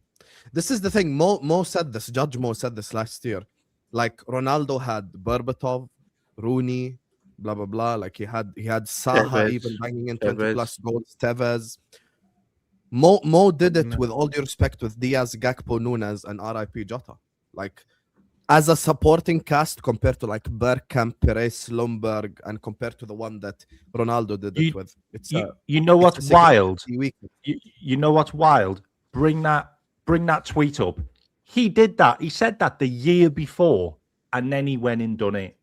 This is the thing. Mo said this. Judge Mo said this last year. Like Ronaldo had Berbatov, Rooney, blah blah blah. Like he had Salah even banging in 20 plus goals. Tevez. Mo did it with all due respect with Diaz, Gakpo, Nunes, and RIP Jota. Like as a supporting cast compared to like Bergkamp, Perez, Lomberg, and compared to the one that Ronaldo did it with. It's you know what's wild? You know what's wild? Bring that tweet up. He did that. He said that the year before, and then he went and done it.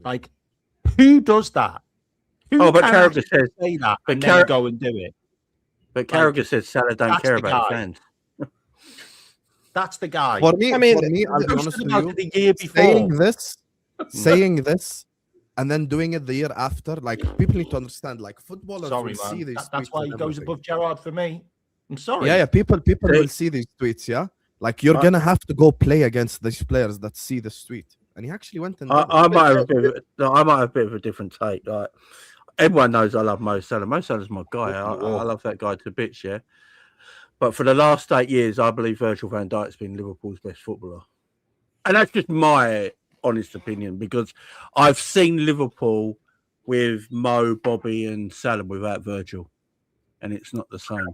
Like, who does that? Who but Carragher says say that and then go and do it? But Carragher said Salah don't that's care the about guy. fans. That's the guy. For me, I mean, I'll be honest Posted with about you. it the year Saying before. saying this, and then doing it the year after, like people need to understand. Like footballers Sorry, will see man. these. That's tweets why and he goes everything. above Gerrard for me. I'm sorry. Yeah, people will see these tweets. Yeah, like you're gonna have to go play against these players that see this tweet. And he actually went and did I it. might have a bit of a different take. Like everyone knows I love Mo Salah. Mo Salah's my guy. I love that guy to bits, yeah. But for the last 8 years, I believe Virgil van Dijk's been Liverpool's best footballer. And that's just my honest opinion, because I've seen Liverpool with Mo, Bobby, and Salah without Virgil, and it's not the same.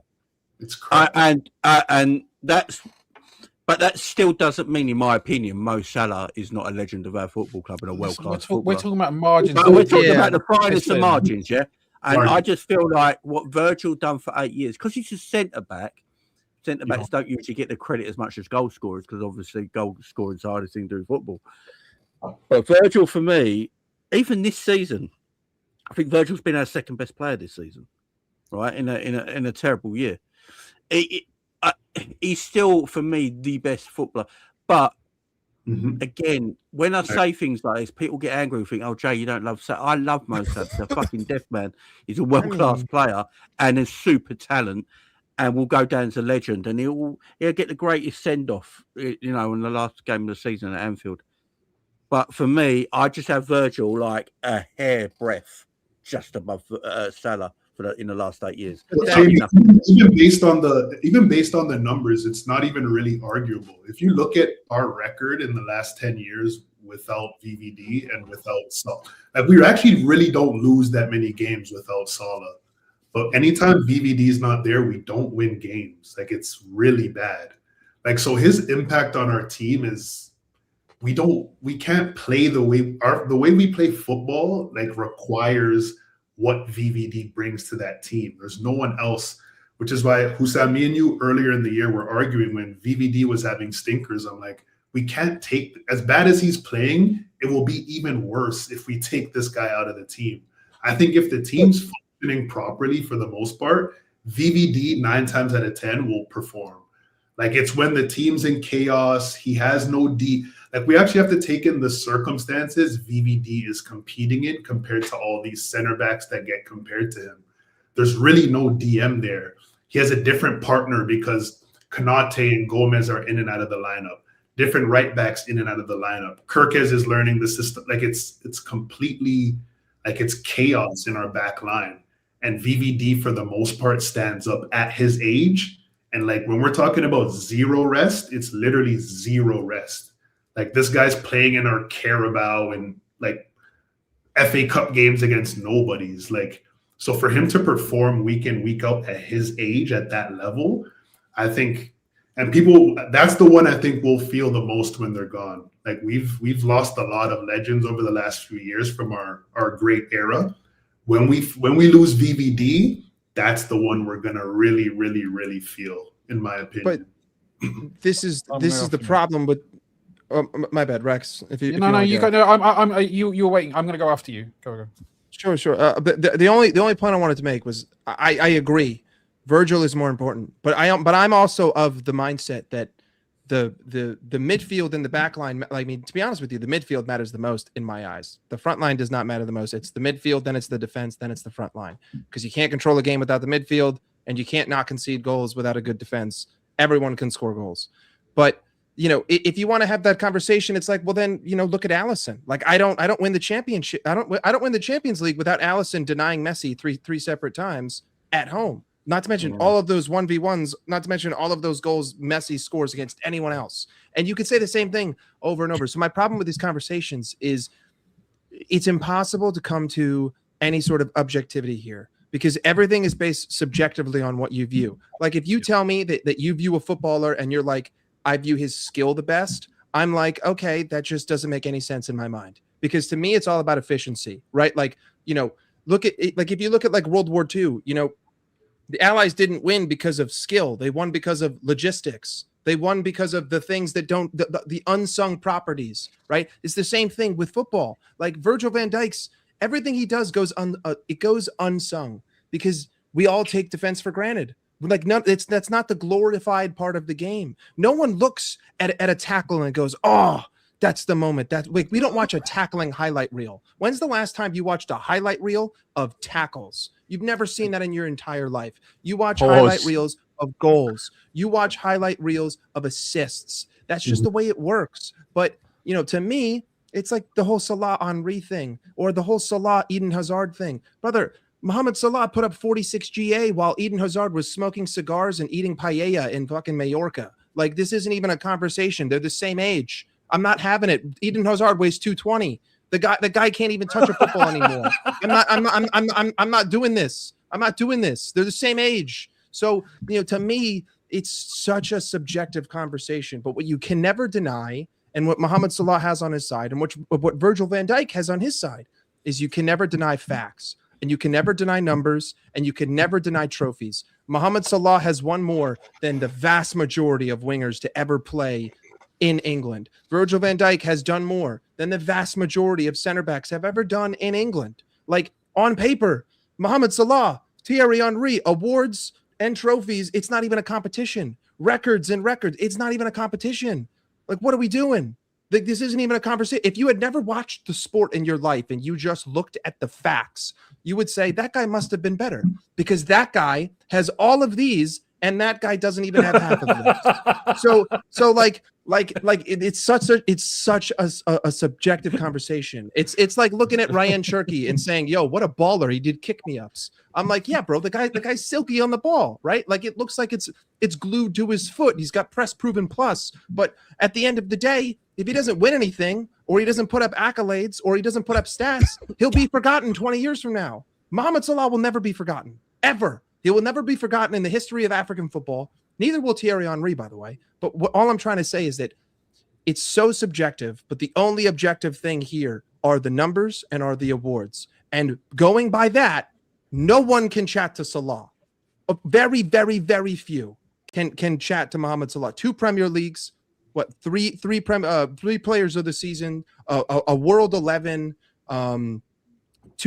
It's crazy. And that's, but that still doesn't mean, in my opinion, Mo Salah is not a legend of our football club and a world-class footballer. We're talking about margins. But we're talking about the finest of Listen. margins, yeah. And Margin. I just feel like what Virgil done for 8 years, because he's a centre back. Centre backs don't usually get the credit as much as goal scorers, because obviously goal scoring is the hardest thing to do in football. But Virgil, for me, even this season, I think Virgil's been our second best player this season, right? In a terrible year, he's still for me the best footballer. But again, when I say things like this, people get angry and think, "Oh, Jay, you don't love Salah." I love Mo Salah. He's a fucking deaf man. He's a world-class player and a super talent, and will go down as a legend. And he'll get the greatest send-off, in the last game of the season at Anfield. But for me, I just have Virgil like a hair breadth just above Salah in the last 8 years. Even based on the numbers, it's not even really arguable. If you look at our record in the last 10 years without VVD and without Salah, like we actually really don't lose that many games without Salah. But anytime VVD is not there, we don't win games. Like it's really bad. Like so, his impact on our team is we can't play the way we play football. Like requires what VVD brings to that team. There's no one else, which is why Husam, me and you earlier in the year were arguing when VVD was having stinkers. I'm like, we can't take, as bad as he's playing, it will be even worse if we take this guy out of the team. I think if the team's functioning properly for the most part, VVD 9 times out of 10 will perform. Like it's when the team's in chaos, he has no D. Like we actually have to take in the circumstances VVD is competing in compared to all these center backs that get compared to him. There's really no DM there. He has a different partner because Konate and Gomez are in and out of the lineup. Different right backs in and out of the lineup. Kirkes is learning the system. Like it's completely like it's chaos in our back line. And VVD for the most part stands up at his age. And like when we're talking about zero rest, it's literally zero rest. Like this guy's playing in our Carabao and like FA Cup games against nobodies. Like, so for him to perform week in, week out at his age at that level, I think, and people, that's the one I think will feel the most when they're gone. Like we've lost a lot of legends over the last few years from our great era. When we lose VVD, that's the one we're gonna really, really, really feel, in my opinion. But this is the problem with. Oh, my bad, Rex. If you go. No, you're waiting. I'm going to go after you. Go. Sure. But the only point I wanted to make was I agree, Virgil is more important. But I'm also of the mindset that the midfield and the back line. I mean, to be honest with you, the midfield matters the most in my eyes. The front line does not matter the most. It's the midfield, then it's the defense, then it's the front line. Because you can't control a game without the midfield, and you can't not concede goals without a good defense. Everyone can score goals, but if you want to have that conversation, it's like, well, then, look at Alisson. Like, I don't win the championship. I don't win the Champions League without Alisson denying Messi three separate times at home. Not to mention all of those 1v1s, not to mention all of those goals Messi scores against anyone else. And you could say the same thing over and over. So my problem with these conversations is it's impossible to come to any sort of objectivity here, because everything is based subjectively on what you view. Like if you tell me that you view a footballer and you're like, I view his skill the best, I'm like, okay, that just doesn't make any sense in my mind. Because to me, it's all about efficiency, right? Like, look at it, like if you look at like World War II, the Allies didn't win because of skill. They won because of logistics. They won because of the things that don't, the unsung properties, right? It's the same thing with football. Like Virgil van Dijk's, everything he does goes unsung because we all take defense for granted. Like, no, that's not the glorified part of the game. No one looks at a tackle and goes, "Oh, that's the moment." We don't watch a tackling highlight reel. When's the last time you watched a highlight reel of tackles? You've never seen that in your entire life. You watch highlight reels of goals. You watch highlight reels of assists. That's just the way it works. But, to me, it's like the whole Salah Henry thing or the whole Salah Eden Hazard thing. Brother, Mohamed Salah put up 46 GA while Eden Hazard was smoking cigars and eating paella in fucking Mallorca. Like, this isn't even a conversation. They're the same age. I'm not having it. Eden Hazard weighs 220. The guy can't even touch a football anymore. I'm not doing this. I'm not doing this. They're the same age. So, to me, it's such a subjective conversation. But what you can never deny, and what Mohamed Salah has on his side, and what Virgil van Dijk has on his side, is you can never deny facts. And you can never deny numbers, and you can never deny trophies. Mohamed Salah has won more than the vast majority of wingers to ever play in England. Virgil van Dijk has done more than the vast majority of center backs have ever done in England. Like, on paper, Mohamed Salah, Thierry Henry, awards and trophies, it's not even a competition. Records and records, it's not even a competition. Like, what are we doing? This isn't even a conversation. If you had never watched the sport in your life and you just looked at the facts, you would say that guy must have been better because that guy has all of these and that guy doesn't even have half of them. So like it's such a subjective conversation. It's like looking at Ryan Cherky and saying, "Yo, what a baller! He did kick me ups." I'm like, "Yeah, bro, the guy's silky on the ball, right? Like it looks like it's glued to his foot. He's got press proven plus, but at the end of the day, if he doesn't win anything, or he doesn't put up accolades, or he doesn't put up stats, he'll be forgotten 20 years from now. Mohamed Salah will never be forgotten, ever. He will never be forgotten in the history of African football. Neither will Thierry Henry, by the way. But all I'm trying to say is that it's so subjective, but the only objective thing here are the numbers and are the awards. And going by that, no one can chat to Salah. Very, very, very few can chat to Mohamed Salah. 2 Premier Leagues, three players of the season, a World 11, 2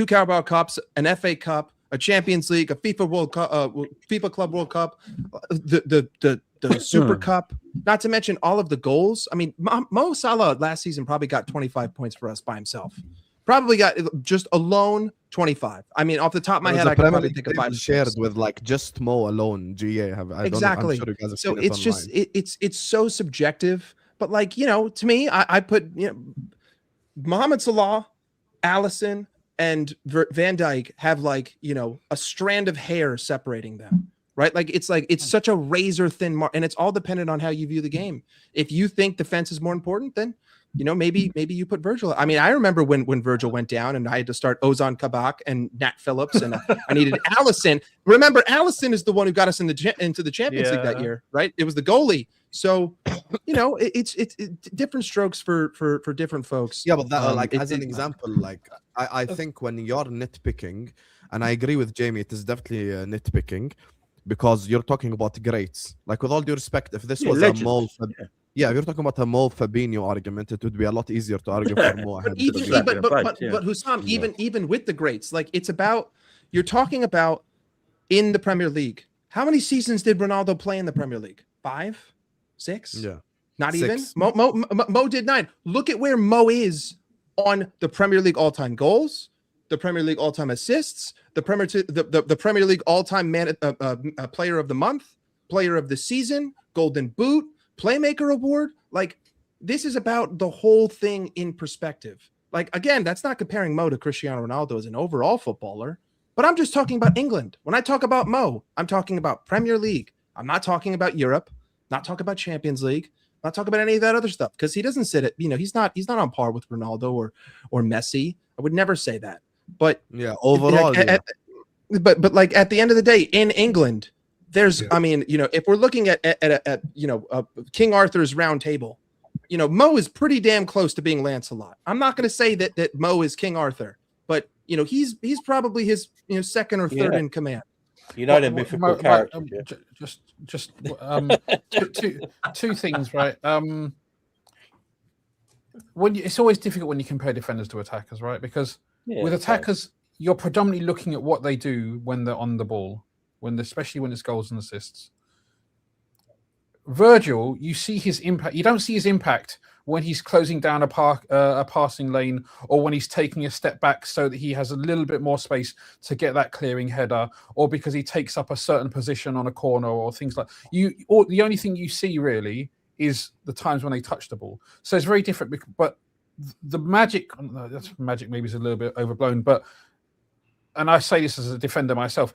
Carabao Cups, an FA Cup, a Champions League, a FIFA World Cup, FIFA Club World Cup, the Super Cup. Not to mention all of the goals. I mean, Mo Salah last season probably got 25 points for us by himself. Probably got just alone 25. I mean, off the top of my head, I could probably think of 5 shared with like just Mo alone. GA have exactly. I'm sure you guys have so seen it's just it's so subjective. But like to me, I put Mohamed Salah, Alisson, and Van Dijk have like a strand of hair separating them, right? Like it's such a razor thin mark, and it's all dependent on how you view the game. If you think defense is more important, then maybe you put Virgil. I mean, I remember when Virgil went down, and I had to start Ozan Kabak and Nat Phillips, and I needed Alisson. Remember, Alisson is the one who got us into the Champions League that year, right? It was the goalie. So it's different strokes for different folks. Yeah, but that as an example, like I think when you're nitpicking, and I agree with Jamie, it is definitely nitpicking because you're talking about greats. Like, with all due respect, if this was legends. a Mo, if you're talking about a Mo Fabinho argument, it would be a lot easier to argue for Mo. But Husam, even with the greats, like it's about, you're talking about in the Premier League. How many seasons did Ronaldo play in the Premier League? 5, 6? Yeah. Not 6. even. Mo did 9. Look at where Mo is on the Premier League all-time goals, the Premier League all-time assists, the Premier League all-time player of the month, player of the season, Golden Boot, Playmaker Award. Like, this is about the whole thing in perspective. Like, again, that's not comparing Mo to Cristiano Ronaldo as an overall footballer, but I'm just talking about England. When I talk about Mo, I'm talking about Premier League. I'm not talking about Europe, not talking about Champions League, not talking about any of that other stuff, because he doesn't sit at, he's not on par with Ronaldo or Messi. I would never say that. But yeah, overall, but like at the end of the day, in England, there's, I mean, if we're looking at King Arthur's round table, Mo is pretty damn close to being Lancelot. I'm not going to say that Mo is King Arthur, but he's probably his second or third in command. They're mythical characters. Just two things, right? It's always difficult when you compare defenders to attackers, right? Because with attackers, you're predominantly looking at what they do when they're on the ball. especially when it's goals and assists. Virgil, you see his impact. You don't see his impact when he's closing down a passing lane, or when he's taking a step back so that he has a little bit more space to get that clearing header, or because he takes up a certain position on a corner, or things like you. Or the only thing you see really is the times when they touch the ball. So it's very different. But the magic, magic maybe is a little bit overblown, but, and I say this as a defender myself,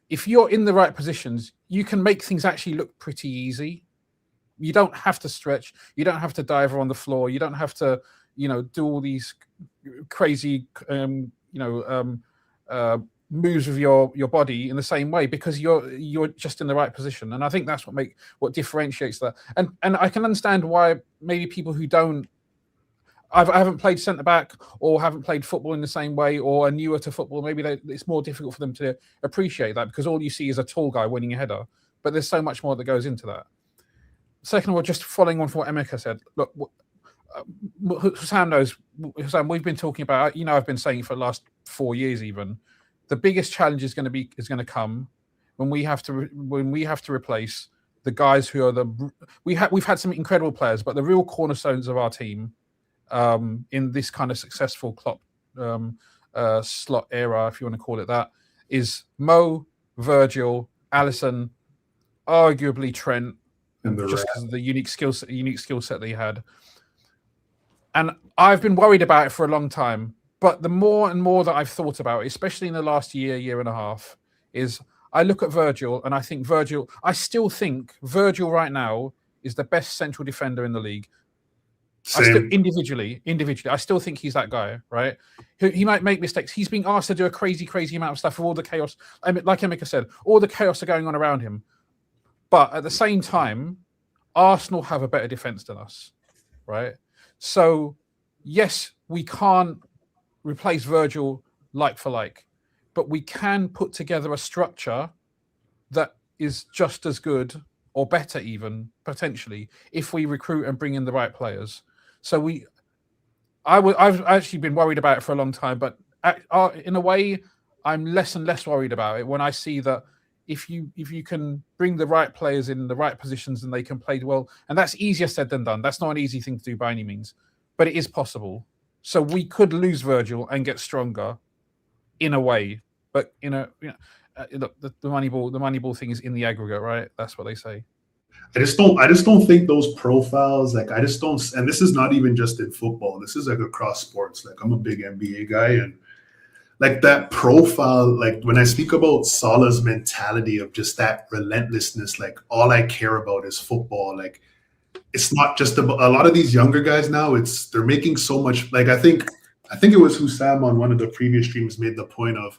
if you're in the right positions, you can make things actually look pretty easy. You don't have to stretch. You don't have to dive on the floor. You don't have to, do all these crazy, moves with your body in the same way, because you're just in the right position. And I think that's what differentiates that. And I can understand why maybe people who I haven't played centre back or haven't played football in the same way, or are newer to football, maybe it's more difficult for them to appreciate that, because all you see is a tall guy winning a header. But there's so much more that goes into that. Second of all, just following on from what Emeka said, look, Husam knows. Husam, we've been talking about. I've been saying for the last 4 years, even the biggest challenge is going to come when we have to replace the guys who are we've had some incredible players, but the real cornerstones of our team in this kind of successful Klopp slot era, if you want to call it that, is Mo, Virgil, Alisson, arguably Trent. Just because of the unique skill set they had. And I've been worried about it for a long time. But the more and more that I've thought about it, especially in the last year and a half, is I look at Virgil and I still think Virgil right now is the best central defender in the league. Individually, I still think he's that guy, right? He might make mistakes. He's being asked to do a crazy amount of stuff with all the chaos. Like Emeka said, all the chaos are going on around him. But at the same time, Arsenal have a better defence than us, right? So, yes, we can't replace Virgil like for like, but we can put together a structure that is just as good or better even, potentially, if we recruit and bring in the right players. So I've actually been worried about it for a long time, but in a way, I'm less and less worried about it when I see that if you can bring the right players in the right positions and they can play well, and that's easier said than done. That's not an easy thing to do by any means, but it is possible. So we could lose Virgil and get stronger in a way, but look, the money ball thing is in the aggregate, right? That's what they say. I just don't think those profiles, and this is not even just in football. This is like across sports. Like, I'm a big NBA guy, and like that profile, like when I speak about Salah's mentality of just that relentlessness, like all I care about is football. Like, it's not just about a lot of these younger guys now. They're making so much. Like, I think it was Husam on one of the previous streams made the point of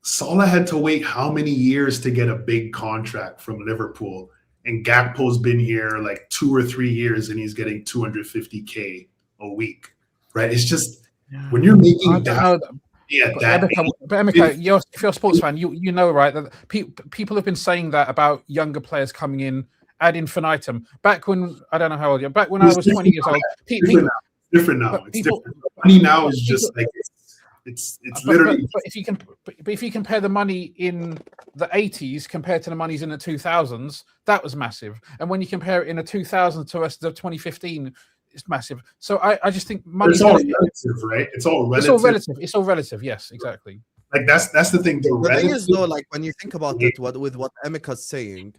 Salah had to wait how many years to get a big contract from Liverpool, and Gakpo's been here like 2 or 3 years and he's getting 250K a week, right? It's just when you're making that. But Emeka, if you're a sports fan, you know, right, that people have been saying that about younger players coming in ad infinitum. Back when, I don't know how old you are, back when I was 20 years old. Different now. It's different. Money now is just like it's literally. But if you compare the money in the 80s compared to the monies in the 2000s, that was massive. And when you compare it in the 2000s to the rest of 2015, it's massive. So I just think money. It's all relative, right? It's all relative. It's all relative. Yes, exactly. Like that's the thing. The thing is, though, like when you think about it, with what Emeka's saying,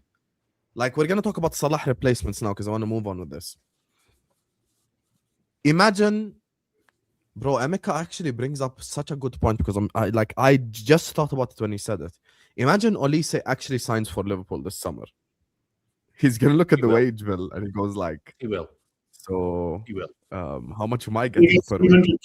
like we're gonna talk about Salah replacements now because I want to move on with this. Imagine, bro, Emeka actually brings up such a good point because I just thought about it when he said it. Imagine Olise actually signs for Liverpool this summer. He's gonna look at the wage bill and he goes like, he will. So he will. How much am I getting per week?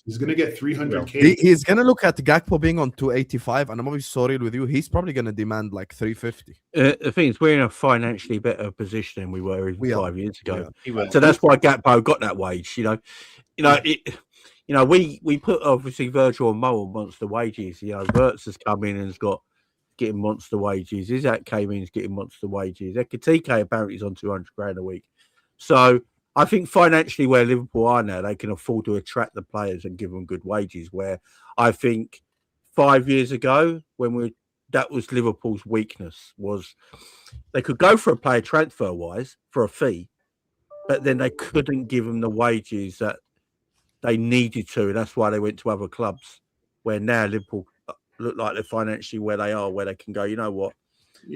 He's gonna get 300K. He's gonna look at Gakpo being on 285, and I'm obviously sorry with you. He's probably gonna demand like 350. The thing is, we're in a financially better position than we were even 5 years ago. Yeah. So that's why Gakpo got that wage. We put obviously Virgil and Mo on monster wages. Wirtz has come in and has getting monster wages. Isaac came in, is getting monster wages. Ekitike apparently is on 200 grand a week. So I think financially where Liverpool are now, they can afford to attract the players and give them good wages. Where I think 5 years ago, when we were that was Liverpool's weakness, was they could go for a player transfer wise for a fee, but then they couldn't give them the wages that they needed to, and that's why they went to other clubs. Where now Liverpool look like they're financially where they are, where they can go, you know what,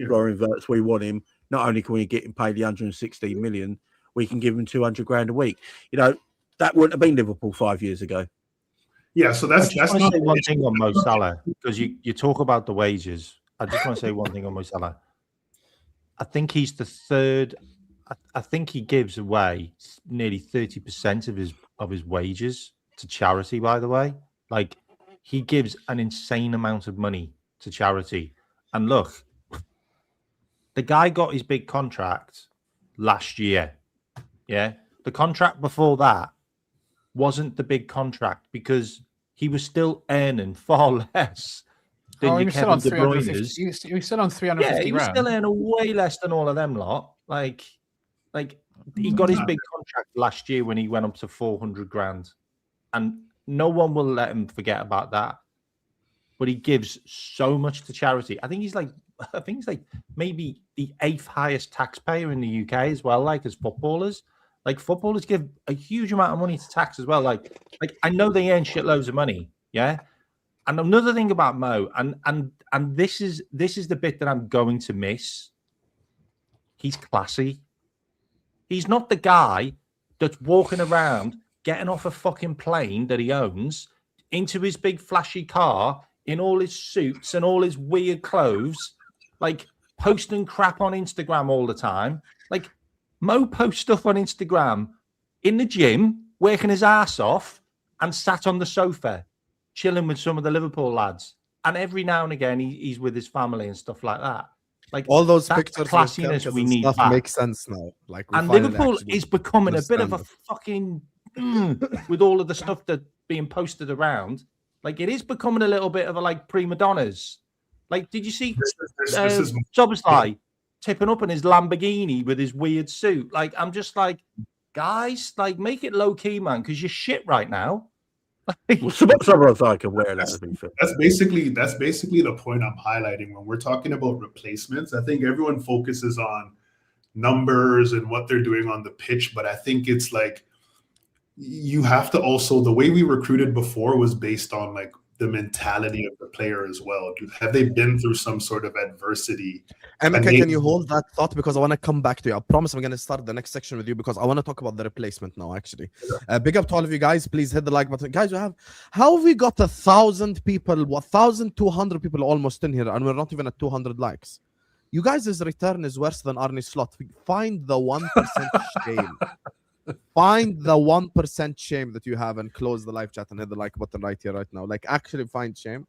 Florian Wirtz, we want him. Not only can we get him paid the 116 million, we can give him 200 grand a week. You know, that wouldn't have been Liverpool 5 years ago. Yeah, so that's I just want not to say one thing on Mo Salah, because you talk about the wages. I just want to say one thing on Mo Salah. I think he's the third. I think he gives away nearly 30% of his wages to charity. By the way, like he gives an insane amount of money to charity. And look, the guy got his big contract last year. Yeah, the contract before that wasn't the big contract because he was still earning far less than he your was still on Kevin De 350. Bruyne's. He was still on 350 Yeah, he was grand. still earning way less than all of them lot. Like he got his big contract last year when he went up to 400 grand, and no one will let him forget about that. But he gives so much to charity. I think he's like maybe the 8th highest taxpayer in the UK as well. Like as footballers. Like footballers give a huge amount of money to tax as well. Like I know they earn shitloads of money, yeah. And another thing about Mo, and this is the bit that I'm going to miss. He's classy. He's not the guy that's walking around, getting off a fucking plane that he owns, into his big flashy car in all his suits and all his weird clothes, like posting crap on Instagram all the time, like. Mo posts stuff on Instagram in the gym, working his ass off, and sat on the sofa, chilling with some of the Liverpool lads. And every now and again, he's with his family and stuff like that. Like all those that's pictures, classiness we need stuff back. makes sense now. Like, and Liverpool is becoming a bit of a it. fucking with all of the stuff that's being posted around. Like it is becoming a little bit of a like prima donnas. Like, did you see Soboslai tipping up in his Lamborghini with his weird suit? Like, I'm just like, guys, like, make it low key, man, because you're shit right now. Someone's I can wear that. That's basically the point I'm highlighting when we're talking about replacements. I think everyone focuses on numbers and what they're doing on the pitch, but I think it's like you have to also, the way we recruited before was based on like the mentality of the player as well. Have they been through some sort of adversity? Emeka, can you hold that thought? Because I want to come back to you. I promise I'm going to start the next section with you because I want to talk about the replacement now, actually. Big up to all of you guys. Please hit the like button. Guys, how have we got 1,000 people, 1,200 people almost in here, and we're not even at 200 likes? You guys' return is worse than Arne's slot. Find the 1% shame. Find the 1% shame that you have and close the live chat and hit the like button right here, right now. Like, actually find shame.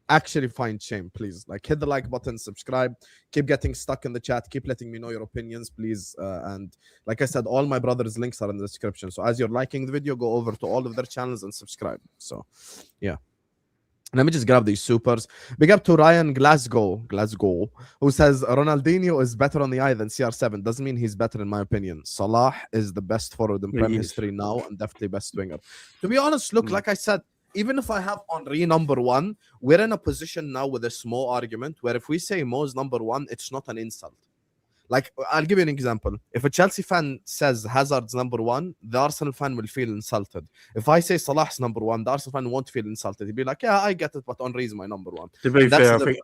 Actually find shame, please. Like, hit the like button, subscribe, keep getting stuck in the chat, keep letting me know your opinions, please. And like I said, all my brothers' links are in the description. So as you're liking the video, go over to all of their channels and subscribe. So, yeah. Let me just grab these supers. Big up to Ryan Glasgow, who says Ronaldinho is better on the eye than CR7. Doesn't mean he's better in my opinion. Salah is the best forward in Prem history now and definitely best winger. To be honest, look, like I said, even if I have Henry number 1, we're in a position now with a small argument where if we say Mo's number 1, it's not an insult. Like, I'll give you an example. If a Chelsea fan says Hazard's number 1, the Arsenal fan will feel insulted. If I say Salah's number 1, the Arsenal fan won't feel insulted. He'll be like, yeah, I get it, but Henry is my number 1. To be fair, I think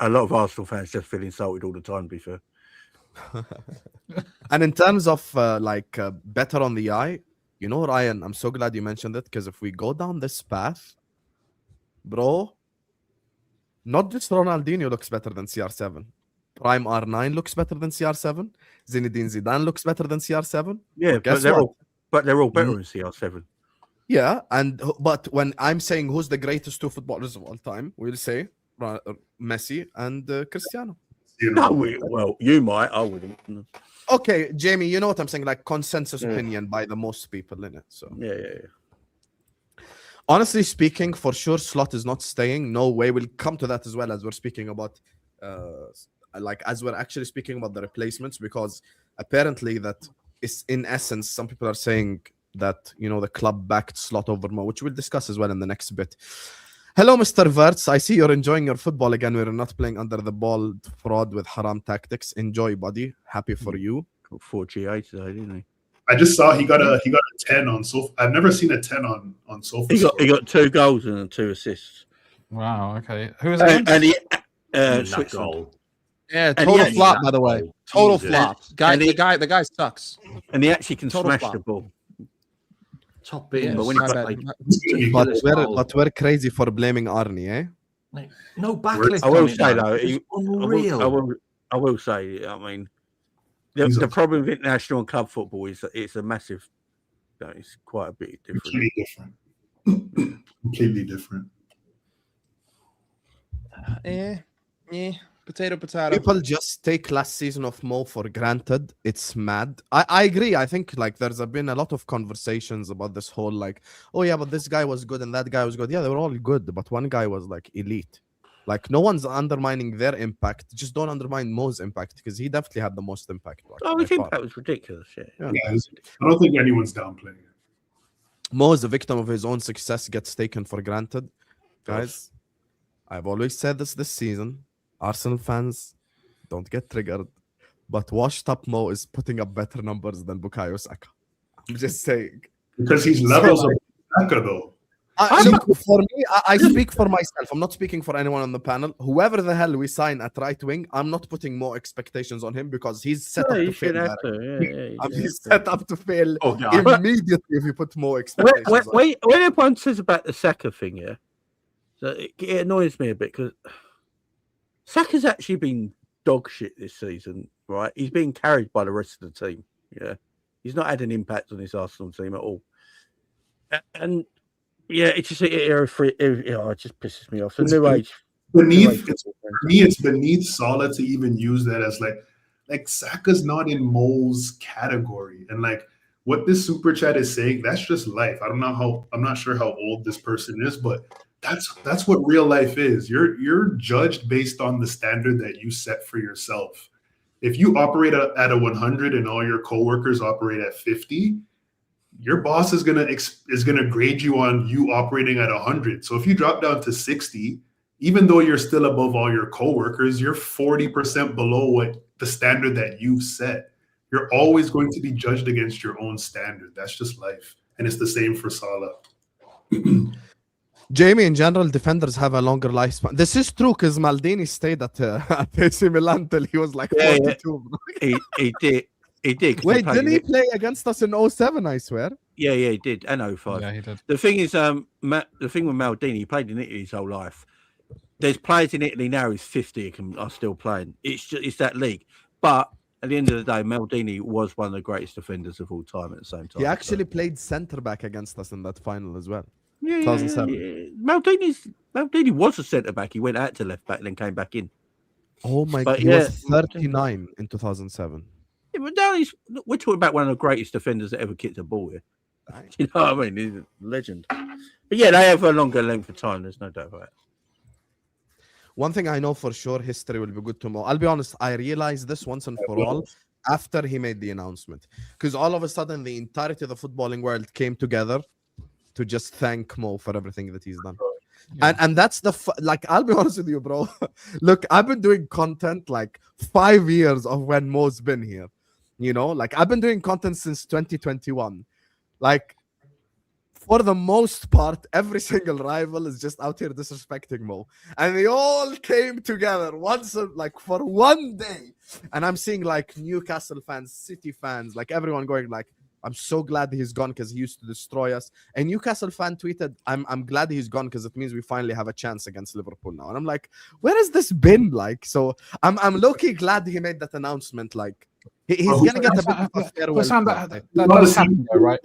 a lot of Arsenal fans just feel insulted all the time, to be fair. And in terms of better on the eye, you know, Ryan, I'm so glad you mentioned it, because if we go down this path, bro, not just Ronaldinho looks better than CR7. Prime R9 looks better than CR7. Zinedine Zidane looks better than CR7. Yeah, but they're all better than CR7. Yeah, but when I'm saying who's the greatest 2 footballers of all time, we'll say Messi and Cristiano. Well, you might. I wouldn't. Okay, Jamie, you know what I'm saying? Like consensus opinion by the most people in it. So yeah. Honestly speaking, for sure, Slot is not staying. No way. We'll come to that as well as we're speaking about. As we're actually speaking about the replacements, because apparently that is in essence, some people are saying that, you know, the club backed Slot over Mo, which we'll discuss as well in the next bit. Hello, Mr. Verts. I see you're enjoying your football again. We're not playing under the ball fraud with haram tactics. Enjoy, buddy. Happy for you. Got 4 GA today, didn't he? I just saw he got a 10 on Sofa. I've never seen a 10 on Sofa. He got 2 goals and 2 assists. Wow. Okay. Who is it? And he That Switzerland. goal. Yeah, And total he- flop, by the way. Total Jesus. flop. The guy sucks. And he actually can Total smash flop. the ball. Top beers. But when My he bad. But we're crazy for blaming Arne, eh? No backlist. I will on it, say man. though, It's unreal. I will say, I mean, the problem with international and club football is that it's a massive, it's quite a bit different. Completely different. Completely different. Potato. People just take last season of Mo for granted. It's mad. I agree. I think like there's been a lot of conversations about this whole like, oh yeah, but this guy was good and that guy was good. Yeah, they were all good, but one guy was like elite. Like no one's undermining their impact. Just don't undermine Mo's impact because he definitely had the most impact. Like, Oh, by I think far. that was ridiculous. Yeah. Yeah, I don't think anyone's downplaying it. Mo is a victim of his own success, gets taken for granted. Guys, I've always said this season. Arsenal fans, don't get triggered. But washed up Mo is putting up better numbers than Bukayo Saka. I'm just saying. Because he's levels of Saka, though. Look, for me, I speak for myself. I'm not speaking for anyone on the panel. Whoever the hell we sign at right wing, I'm not putting more expectations on him because he's set up to fail. He's set up to fail immediately if you put more expectations. When everyone says about the Saka thing, yeah, so it annoys me a bit because Saka's actually been dog shit this season, right? He's being carried by the rest of the team. Yeah, he's not had an impact on this Arsenal team at all, and. Yeah, it just it just pisses me off. The new age. For me, it's beneath Salah to even use that as like Saka's not in Mo's category. And like what this super chat is saying, that's just life. I'm not sure how old this person is, but that's what real life is. You're judged based on the standard that you set for yourself. If you operate at a 100 and all your coworkers operate at 50, your boss is gonna grade you on you operating at 100. So if you drop down to 60, even though you're still above all your coworkers, you're 40% below what the standard that you've set. You're always going to be judged against your own standard. That's just life, and it's the same for Salah. Jamie, in general, defenders have a longer lifespan. This is true because Maldini stayed at AC Milan till he was like 42. He did. He did. Wait, didn't he play against us in 07, I swear? Yeah, he did. And 05. Yeah, he did. The thing is, the thing with Maldini, he played in Italy his whole life. There's players in Italy now who's 50 are still playing. It's that league. But at the end of the day, Maldini was one of the greatest defenders of all time at the same time. He actually played centre-back against us in that final as well. Yeah, 2007. Yeah. Maldini was a centre-back. He went out to left-back and then came back in. Oh my God, he was 39 in 2007. Yeah, but now we're talking about one of the greatest defenders that ever kicked a ball here. You know what I mean? He's a legend. But yeah, they have a longer length of time. There's no doubt about it. One thing I know for sure, history will be good tomorrow. I'll be honest, I realized this once and for all after he made the announcement. Because all of a sudden, the entirety of the footballing world came together to just thank Mo for everything that he's done. Yeah. And that's like, I'll be honest with you, bro. Look, I've been doing content like 5 years of when Mo's been here. You know, like I've been doing content since 2021. Like, for the most part, every single rival is just out here disrespecting Mo. And they all came together once, like for one day. And I'm seeing like Newcastle fans, City fans, like everyone going like, I'm so glad he's gone because he used to destroy us. And Newcastle fan tweeted, I'm glad he's gone because it means we finally have a chance against Liverpool now. And I'm like, where has this been? Like, so I'm low-key glad he made that announcement. Like, he's going to get a bit of a farewell. That does happen, though, right?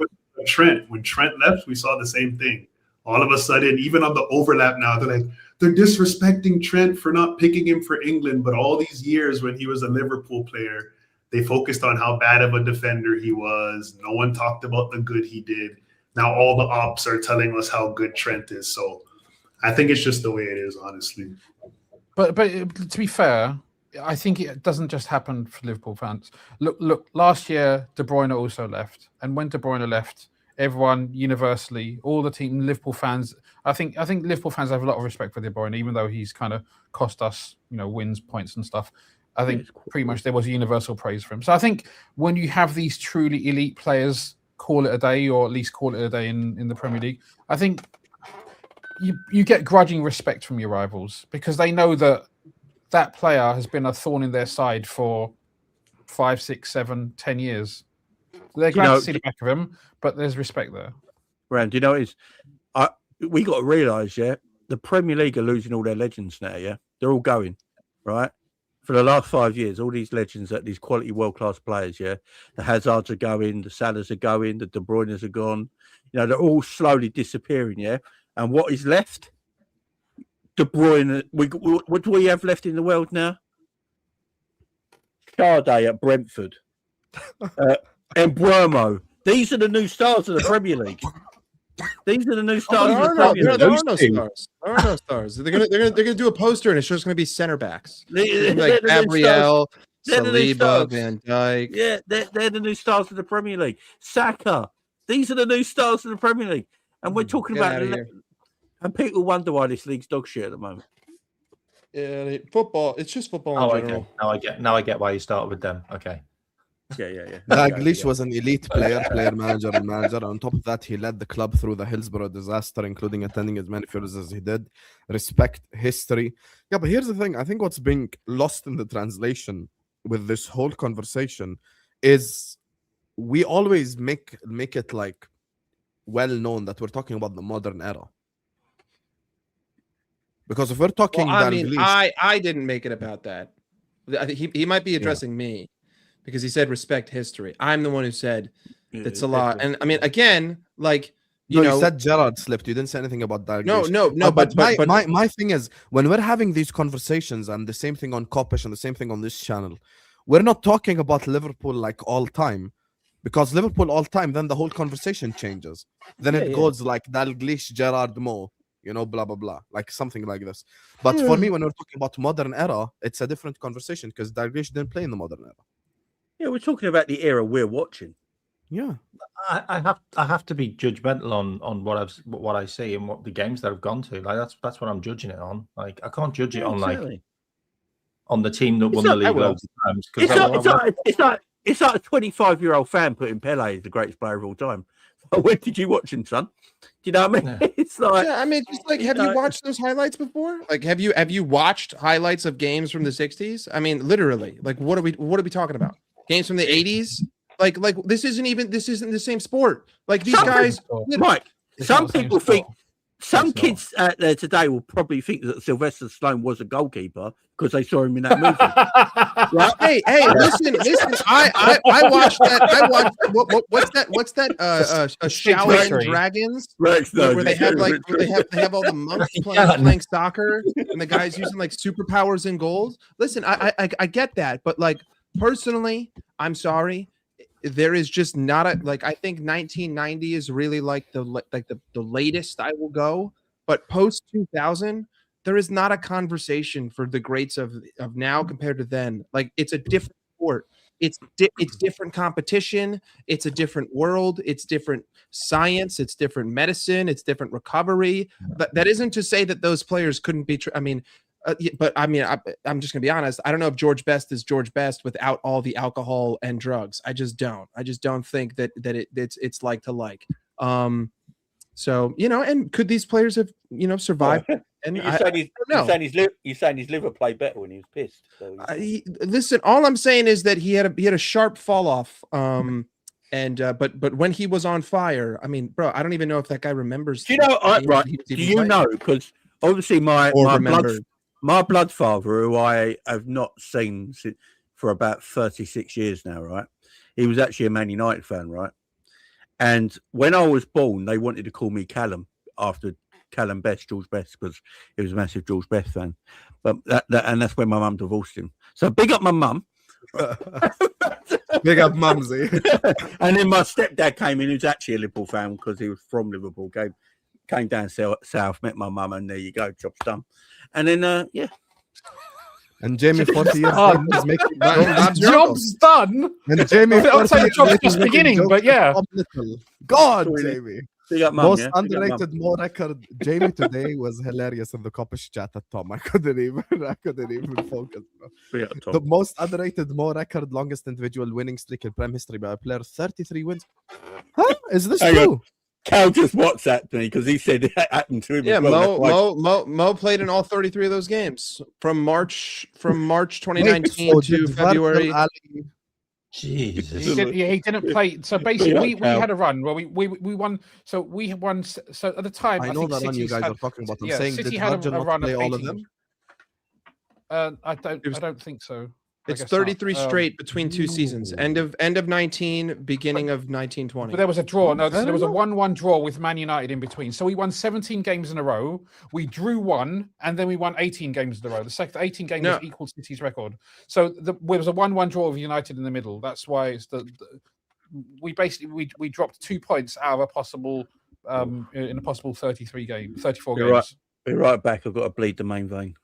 When Trent left, we saw the same thing. All of a sudden, even on the overlap now, they're like, they're disrespecting Trent for not picking him for England. But all these years when he was a Liverpool player, they focused on how bad of a defender he was. No one talked about the good he did. Now all the ops are telling us how good Trent is. So I think it's just the way it is, honestly. But to be fair, I think it doesn't just happen for Liverpool fans. Look, last year, De Bruyne also left. And when De Bruyne left, everyone universally, all the team, Liverpool fans. I think Liverpool fans have a lot of respect for De Bruyne, even though he's kind of cost us, wins, points, and stuff. I think pretty much there was a universal praise for him. So I think when you have these truly elite players call it a day, or at least call it a day in the Premier League, I think you get grudging respect from your rivals because they know that player has been a thorn in their side for 5, 6, 7, 10 years. They're glad to see the back of him, but there's respect there. Rand, we got to realise, the Premier League are losing all their legends now, they're all going, right? For the last 5 years, all these legends, these quality world-class players, the Hazards are going, the Salahs are going, the De Bruyne's are gone. They're all slowly disappearing, And what is left? De Bruyne. What do we have left in the world now? Sade at Brentford. Mbeumo. These are the new stars of the Premier League. These are the new stars of the Premier League. There are no stars. There are no stars. They're gonna do a poster, and it's just gonna be center backs. Like Gabriel, Saliba, Van Dijk. Yeah, they're the new stars of the Premier League. Saka. These are the new stars of the Premier League, and we're talking about. And people wonder why this league's dog shit at the moment. Yeah, football. It's just football in general. Okay. Now I get why you started with them. Okay. Yeah. Dalglish was an elite player, manager. On top of that, he led the club through the Hillsborough disaster, including attending as many funerals as he did. Respect history. Yeah, but here's the thing. I think what's being lost in the translation with this whole conversation is we always make it like well known that we're talking about the modern era. Because if we're talking, I didn't make it about that. He might be addressing me because he said respect history. I'm the one who said that's a lot. And I mean, again, like you said Gerrard slipped. You didn't say anything about that. No. But my thing is when we're having these conversations, and the same thing on Kopish and the same thing on this channel, we're not talking about Liverpool like all time. Because Liverpool all time, then the whole conversation changes. Then it goes like Dalglish, Gerrard, Mo. Blah, blah, blah, like something like this. But for me, when we're talking about modern era, it's a different conversation because Dalglish didn't play in the modern era. Yeah, we're talking about the era we're watching. Yeah, I have to be judgmental on what I see and what the games that I've gone to. Like that's what I'm judging it on. Like I can't judge it on on the team that won the league loads of times. It's like a 25-year-old fan putting Pele as the greatest player of all time. When did you watch him, son? Do you know what I mean? It's like, I mean, just like, have you watched those highlights before? Like, have you watched highlights of games from the 60s? I mean, literally, like, what are we talking about? Games from the 80s? Like this isn't the same sport. Like these guys, Mike. Some people think. Some kids out there today will probably think that Sylvester Stallone was a goalkeeper because they saw him in that movie. Right? Hey, listen! I watched that. What's that? Shaolin Dragons, where they have all the monks playing soccer, and the guys using like superpowers in goals. Listen, I get that, but like personally, I'm sorry. There is just not a I think 1990 is really like the latest I will go, but post 2000 there is not a conversation for the greats of now compared to then. Like it's a different sport. It's different competition. It's a different world. It's different science. It's different medicine. It's different recovery. But that isn't to say that those players couldn't be. But I mean, I'm just gonna be honest. I don't know if George Best is George Best without all the alcohol and drugs. I just don't think that it's like to like. So and could these players have survived? And you're saying his liver played better when he was pissed. So listen, all I'm saying is that he had a sharp fall off. But when he was on fire, I mean, bro, I don't even know if that guy remembers. Do you know? Do you know? Because obviously my blood father, who I have not seen for about 36 years now, right? He was actually a Man United fan, right? And when I was born, they wanted to call me Callum after Callum Best, George Best, because he was a massive George Best fan. But that's when my mum divorced him. So big up my mum. Big up Mumsy. And then my stepdad came in, who's actually a Liverpool fan because he was from Liverpool. Came down south, met my mum, and there you go, job's done. And then And Jamie 40 years Oh, later is making Bob's your Job's done. And Jamie I'll 40 say the years job's later just is making beginning, jokes but yeah. about Little. God, Really? Jamie. Big up, Mum, Most yeah? Big up, Mum. underrated, more record. Jamie today was hilarious in the Coppish chat at Tom. I couldn't even focus. Bro. Big up, Tom. The most underrated, more record, longest individual winning streak in Prem history by a player, 33 wins. Huh? Is this Hang on. true? Cal just WhatsApped me because he said it happened to him. Yeah, as well. That's why- Mo played in all 33 of those games from March 2019 so to did February. Virgil Ali- Jesus. He didn't play. So basically, we had a run where we won. So we won. So at the time, I know think that one you City's guys had, are talking about. I'm yeah, saying, City did had Virgil a not run play of all of 18. them? I don't think so. I It's guess 33 not. straight between two seasons. End of 19, beginning of 1920. But there was a draw. No, I so there was a don't know. 1-1 draw with Man United in between. So we won 17 games in a row. We drew one, and then we won 18 games in a row. The second 18 games was equal City's record. So there was a 1-1 draw with United in the middle. That's why it's we basically we dropped 2 points out of a possible in a possible 34 games. Right. Be right back. I've got to bleed the main vein.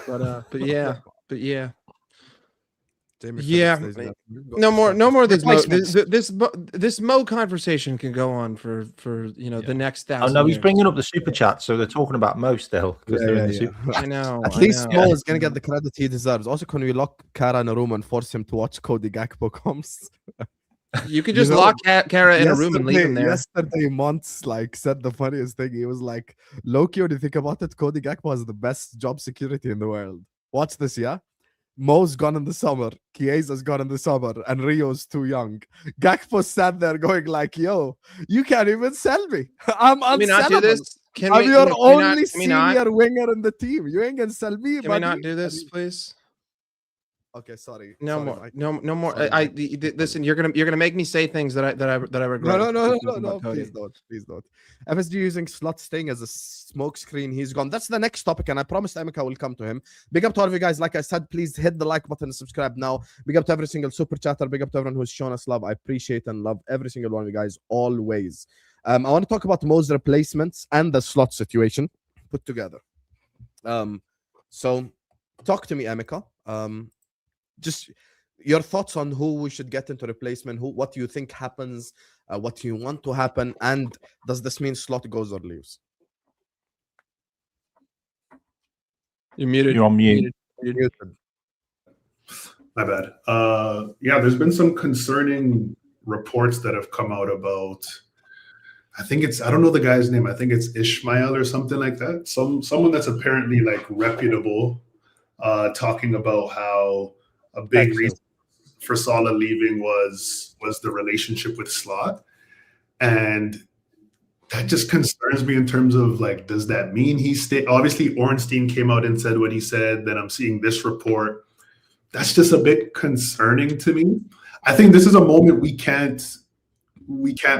But yeah. Jamie Yeah. Phillips stays No more. This Replacements. this Mo conversation can go on for the next 1,000. Oh no, he's years. bringing up the super chat, so they're talking about Mo still because they're in the super. I know. At I least know. Mo is gonna get the credit he deserves. Also, can we lock Kara in a room and force him to watch Cody Gakpo comes? You could just lock Kara in a room and leave him there. Yesterday, Monts said the funniest thing. He was like, "Loki, when you think about it, Cody Gakpo has the best job security in the world. Watch this, yeah." Mo's gone in the summer, Chiesa's gone in the summer, and Rio's too young. Gakpo sat there going like, "Yo, you can't even sell me. I'm unsellable. Can we not do this? I'm your only can we senior winger in the team. You ain't gonna sell me, Can we not do this, please? Okay, sorry. No Sorry, more. Mike. No more. Sorry, Listen. You're gonna make me say things that I regret. No, please don't. FSG using slot sting as a smoke screen. He's gone. That's the next topic, and I promised Emeka will come to him. Big up to all of you guys. Like I said, please hit the like button and subscribe now. Big up to every single super chatter. Big up to everyone who's shown us love. I appreciate and love every single one of you guys always. I want to talk about Mo's replacements and the slot situation put together. So talk to me, Emeka. Just your thoughts on who we should get into replacement. What do you think happens? What do you want to happen? And does this mean Slot goes or leaves? You're muted. You're on mute. You're muted. My bad. Yeah, there's been some concerning reports that have come out about. I don't know the guy's name. I think it's Ishmael or something like that. Someone that's apparently like reputable, talking about how a big reason for Salah leaving was the relationship with Slot, and that just concerns me in terms of like, does that mean he stayed? Obviously, Ornstein came out and said what he said. Then I'm seeing this report. That's just a bit concerning to me. I think this is a moment we can't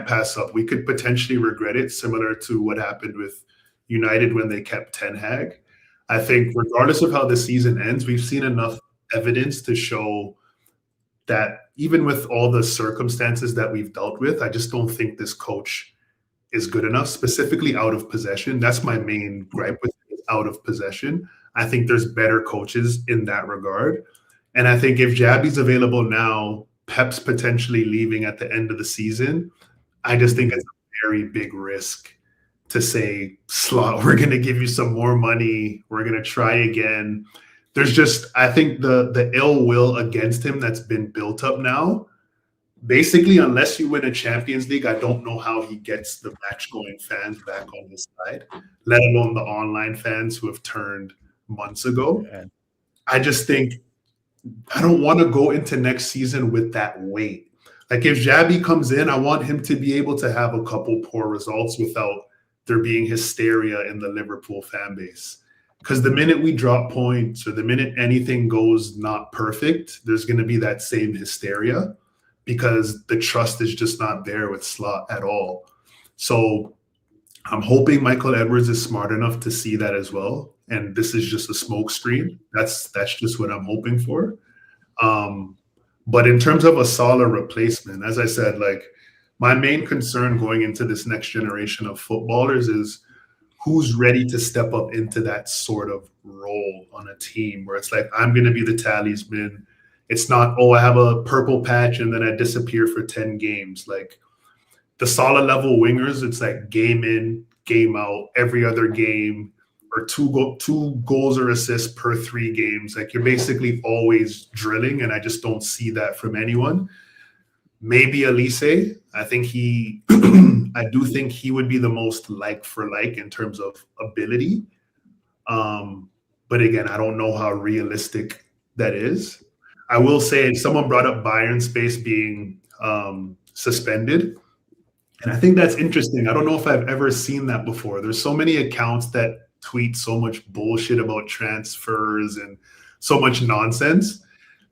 pass up. We could potentially regret it, similar to what happened with United when they kept Ten Hag. I think regardless of how the season ends, we've seen enough evidence to show that even with all the circumstances that we've dealt with, I just don't think this coach is good enough, specifically out of possession. That's my main gripe with it, out of possession. I think there's better coaches in that regard. And I think if Jabby's available now, Pep's potentially leaving at the end of the season, I just think it's a very big risk to say, Slot, we're going to give you some more money. We're going to try again. There's just, I think the ill will against him that's been built up now. Basically, unless you win a Champions League, I don't know how he gets the match-going fans back on his side, let alone the online fans who have turned months ago. Yeah. I just think I don't want to go into next season with that weight. Like if Xabi comes in, I want him to be able to have a couple poor results without there being hysteria in the Liverpool fan base. Because the minute we drop points or the minute anything goes not perfect, there's going to be that same hysteria because the trust is just not there with Slot at all. So I'm hoping Michael Edwards is smart enough to see that as well. And this is just a smoke screen. That's just what I'm hoping for. But in terms of a Salah replacement, as I said, like My main concern going into this next generation of footballers is who's ready to step up into that sort of role on a team where it's like, I'm going to be the talisman. It's not, oh, I have a purple patch and then I disappear for 10 games. Like the Salah level wingers, it's like game in, game out, every other game, or two goals or assists per 3 games. Like you're basically always drilling, and I just don't see that from anyone. Maybe Olise. I think I do think he would be the most like for like in terms of ability. But again, I don't know how realistic that is. I will say someone brought up Bayern space being suspended. And I think that's interesting. I don't know if I've ever seen that before. There's so many accounts that tweet so much bullshit about transfers and so much nonsense.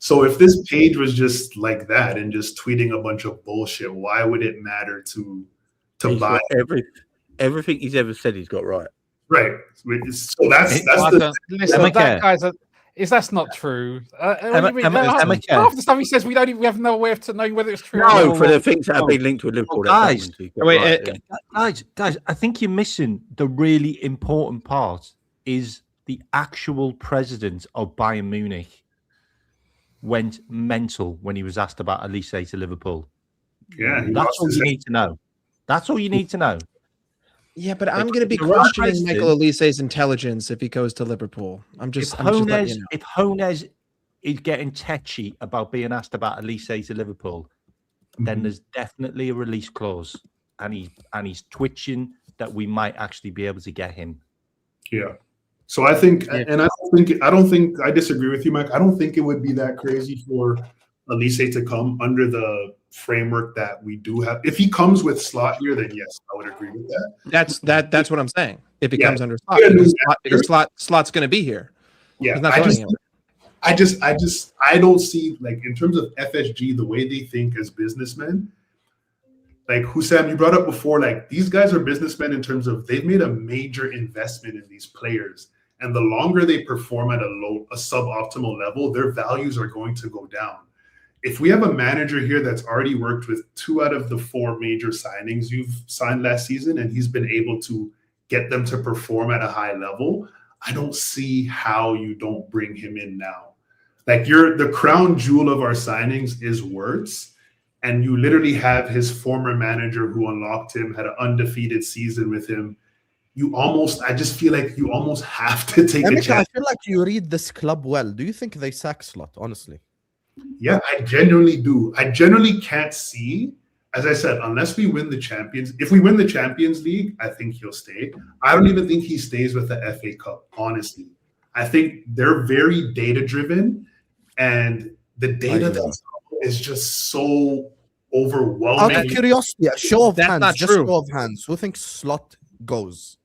So if this page was just like that and just tweeting a bunch of bullshit, why would it matter to buy everything he's ever said he's got right? Right. So that's that's not true. Half the stuff he says we have no way of knowing whether it's true. No, for the things that have been linked with Liverpool. Guys, I think you're missing the really important part. Is the actual president of Bayern Munich went mental when he was asked about Olise to Liverpool. Yeah, that's all you need to know. That's all you need to know. Yeah, but I'm going to be questioning Michael Olise's intelligence if he goes to Liverpool. If Hones is getting tetchy about being asked about Olise to Liverpool, then there's definitely a release clause, and he's twitching that we might actually be able to get him. Yeah. So I think, and I don't think I disagree with you, Mike. I don't think it would be that crazy for Olise to come under the framework that we do have. If he comes with Slot here, then yes, I would agree with that. That's what I'm saying. If he comes under Slot, because Slot's going to be here. Yeah, I don't see, like, in terms of FSG, the way they think as businessmen. Like Husam, you brought up before, like these guys are businessmen in terms of they've made a major investment in these players. And the longer they perform at a suboptimal level, their values are going to go down. If we have a manager here that's already worked with 2 out of the 4 major signings you've signed last season, and he's been able to get them to perform at a high level, I don't see how you don't bring him in now. Like the crown jewel of our signings is Wirtz. And you literally have his former manager who unlocked him, had an undefeated season with him. I just feel like you almost have to take a chance. I feel like you read this club well. Do you think they sack Slot, honestly? Yeah, I genuinely do. I genuinely can't see, as I said, unless we win the Champions. If we win the Champions League, I think he'll stay. I don't even think he stays with the FA Cup, honestly. I think they're very data-driven, and the data that's is just so overwhelming. Out of curiosity, show of hands. Not just true. Show of hands. Who thinks Slot goes?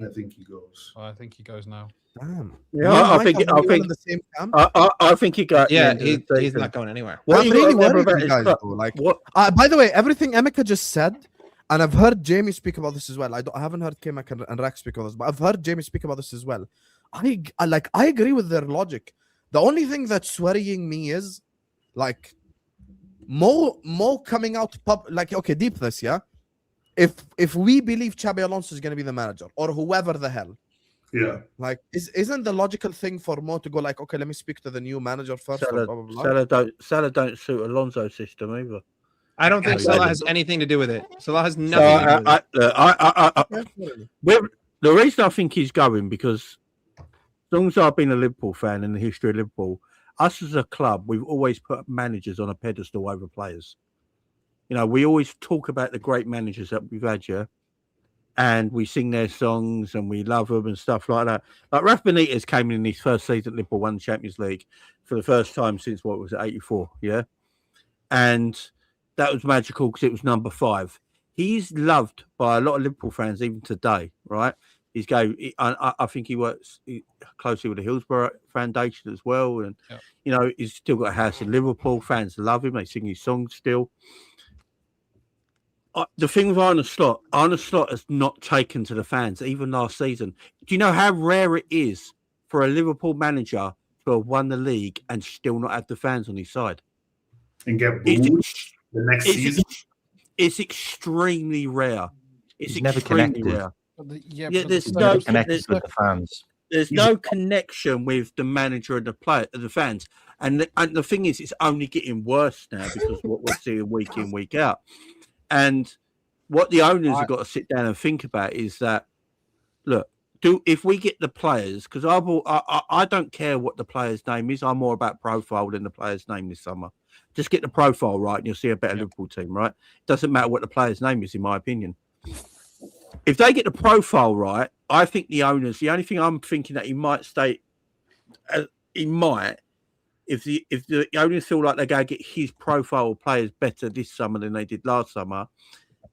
I think he goes. I think he goes now. Damn. Yeah, I think the same camp. I think he got. Yeah, he's not going anywhere. I'm really worried about guys, though. Like, by the way, everything Emeka just said, and I've heard Jamie speak about this as well. I haven't heard K-Mac and Rak speak about this, but I've heard Jamie speak about this as well. I agree with their logic. The only thing that's worrying me is, like, Mo coming out okay, deep this, yeah. If we believe Xabi Alonso is going to be the manager or whoever the hell, yeah, like isn't the logical thing for Mo to go like, okay, let me speak to the new manager first. Salah don't suit Alonso's system either. I don't think Salah has anything to do with it. Salah has nothing to do with it. The reason I think he's going, because as long as I've been a Liverpool fan in the history of Liverpool, us as a club, we've always put managers on a pedestal over players. You know, we always talk about the great managers that we've had here, and we sing their songs and we love them and stuff like that. Like Rafa Benitez came in his first season at Liverpool, won the Champions League for the first time since, what was it, 84, yeah? And that was magical because it was number 5. He's loved by a lot of Liverpool fans even today, right? I think he works closely with the Hillsborough Foundation as well, and you know, he's still got a house in Liverpool. Fans love him; they sing his songs still. The thing with Arne Slot has not taken to the fans even last season. Do you know how rare it is for a Liverpool manager to have won the league and still not have the fans on his side and get booed the next season? it's extremely rare. It's He's never extremely connected. rare. Yeah, Yeah, but there's the- no Connected with the fans. there's no connection with the manager and the fans. And the thing is, it's only getting worse now because of what we're seeing week in, week out. And what the owners have got to sit down and think about is that, look, if we get the players, because I don't care what the player's name is. I'm more about profile than the player's name this summer. Just get the profile right and you'll see a better Liverpool team, right? Doesn't matter what the player's name is, in my opinion. If they get the profile right, I think the owners, the only thing I'm thinking that he might stay, he might, if the owners feel like they're going to get his profile players better this summer than they did last summer,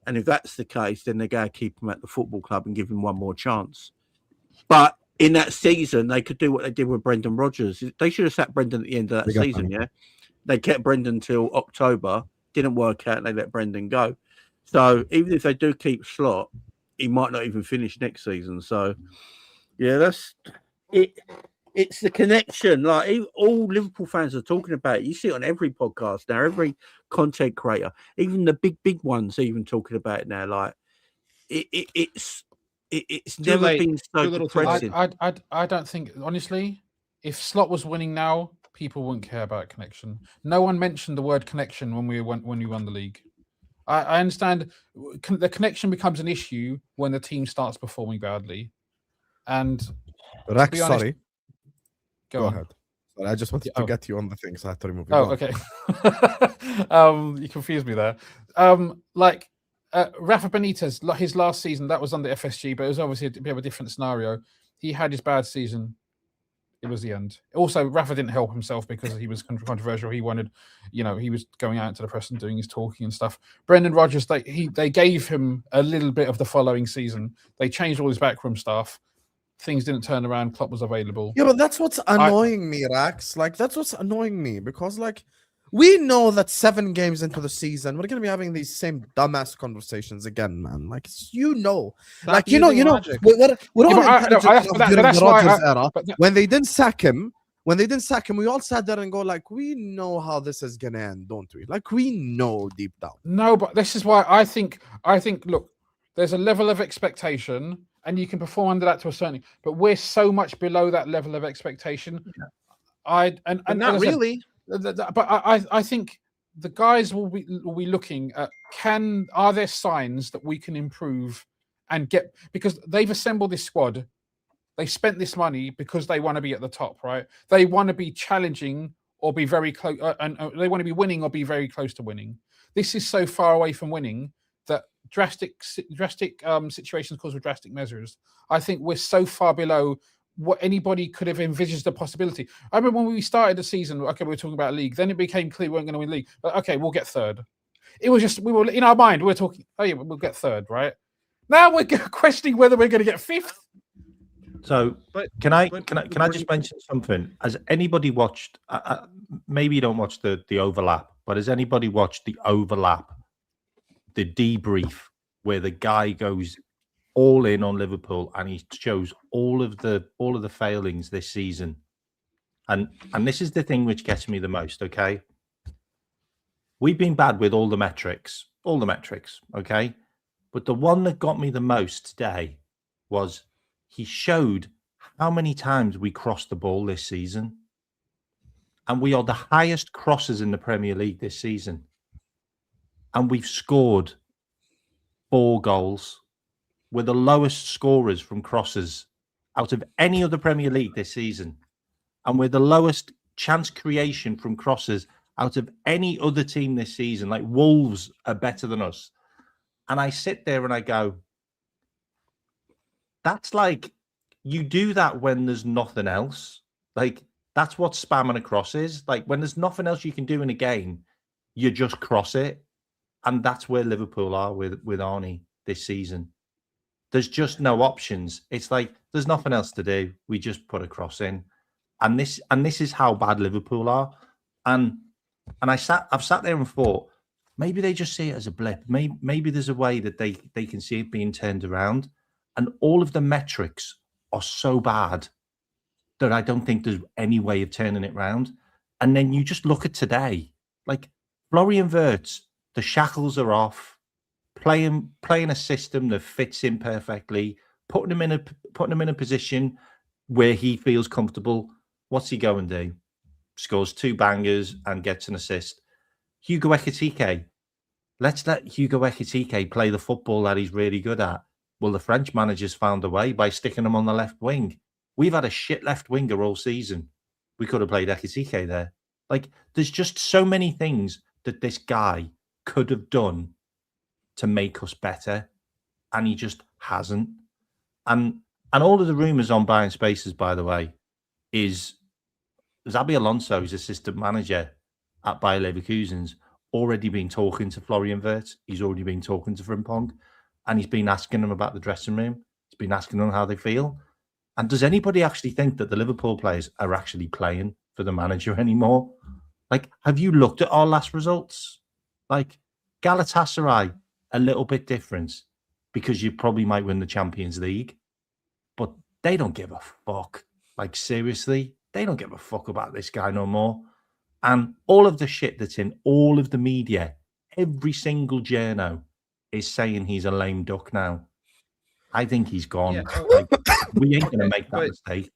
and if that's the case, then they're going to keep him at the football club and give him one more chance. But in that season, they could do what they did with Brendan Rodgers. They should have sat Brendan at the end of that season, yeah? They kept Brendan till October, didn't work out, and they let Brendan go. So even if they do keep Slot, he might not even finish next season. So, yeah, that's it. It's the connection. Like all Liverpool fans are talking about it. You see it on every podcast now, every content creator, even the big ones are even talking about it now. Like it's never been so depressing. I don't think, honestly, if Slot was winning now, people wouldn't care about connection. No one mentioned the word connection when we won the league. I understand the connection becomes an issue when the team starts performing badly. And Rak, be honest, sorry. Go on. ahead. Sorry, I just wanted to get you on the thing, so I had to remove you. Oh, okay. You confused me there. Rafa Benitez, his last season, that was under FSG, but it was obviously a bit of a different scenario. He had his bad season. It was the end. Also, Rafa didn't help himself because he was controversial. He wanted, he was going out into the press and doing his talking and stuff. Brendan Rodgers, they gave him a little bit of the following season. They changed all his backroom staff. Things didn't turn around. Klopp was available. Yeah, but that's what's annoying me, Rax. Like, that's what's annoying me because, like, we know that 7 games into the season, we're going to be having these same dumbass conversations again, man. Like, we're all intelligent during the Rodgers era. When they didn't sack him, we all sat there and go, like, we know how this is going to end, don't we? Like, we know deep down. No, but this is why I think, look, there's a level of expectation and you can perform under that to a certain, but we're so much below that level of expectation. But not really. But I think the guys will be looking at are there signs that we can improve and get, because they've assembled this squad, they spent this money because they want to be at the top, right? They want to be challenging or be very close, and they want to be winning or be very close to winning. This is so far away from winning that drastic situations cause with drastic measures. I think we're so far below what anybody could have envisaged the possibility. I remember when we started the season, okay, we were talking about league. Then it became clear we weren't going to win league. But okay, we'll get third. It was just, we were in our mind, we were talking, oh yeah, we'll get third, right? Now we're questioning whether we're going to get fifth. So, can I just mention something? Has anybody watched? Maybe you don't watch the overlap, but has anybody watched the overlap, the debrief, where the guy goes all in on Liverpool and he shows all of the failings this season, and this is the thing which gets me the most. Okay, we've been bad with all the metrics, okay, but the one that got me the most today was he showed how many times we crossed the ball this season, and we are the highest crossers in the Premier League this season, and we've scored 4 goals. We're the lowest scorers from crosses out of any other Premier League this season. And we're the lowest chance creation from crosses out of any other team this season. Like, Wolves are better than us. And I sit there and I go, that's like, you do that when there's nothing else. Like, that's what spamming a cross is. Like, when there's nothing else you can do in a game, you just cross it. And that's where Liverpool are with Arne this season. There's just no options. It's like there's nothing else to do. We just put a cross in, and this is how bad Liverpool are. And I've sat there and thought maybe they just see it as a blip. Maybe there's a way that they can see it being turned around. And all of the metrics are so bad that I don't think there's any way of turning it around. And then you just look at today, like Florian Wirtz, the shackles are off. playing a system that fits him perfectly, putting him in a position where he feels comfortable. What's he go and do? Scores 2 bangers and gets an assist. Hugo Ekitike. Let's let Hugo Ekitike play the football that he's really good at. Well, the French managers found a way by sticking him on the left wing. We've had a shit left winger all season. We could have played Ekitike there. Like, there's just so many things that this guy could have done to make us better, and he just hasn't. And all of the rumours on buying spaces, by the way, is Xabi Alonso, his assistant manager at Bayer Leverkusen's, already been talking to Florian Wirtz. He's already been talking to Frimpong, and he's been asking them about the dressing room. He's been asking them how they feel. And does anybody actually think that the Liverpool players are actually playing for the manager anymore? Like, have you looked at our last results? Like, Galatasaray, a little bit different because you probably might win the Champions League, but they don't give a fuck. Like, seriously, they don't give a fuck about this guy no more. And all of the shit that's in all of the media, every single journo is saying he's a lame duck now. I think he's gone. Yeah. Like, we ain't going to make that mistake.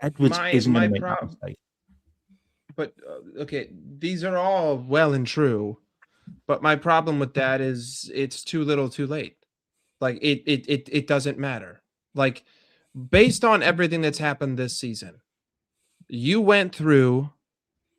Edwards isn't going to make that mistake. But, okay, these are all well and true. But my problem with that is it's too little too late. Like, it doesn't matter. Like, based on everything that's happened this season, you went through,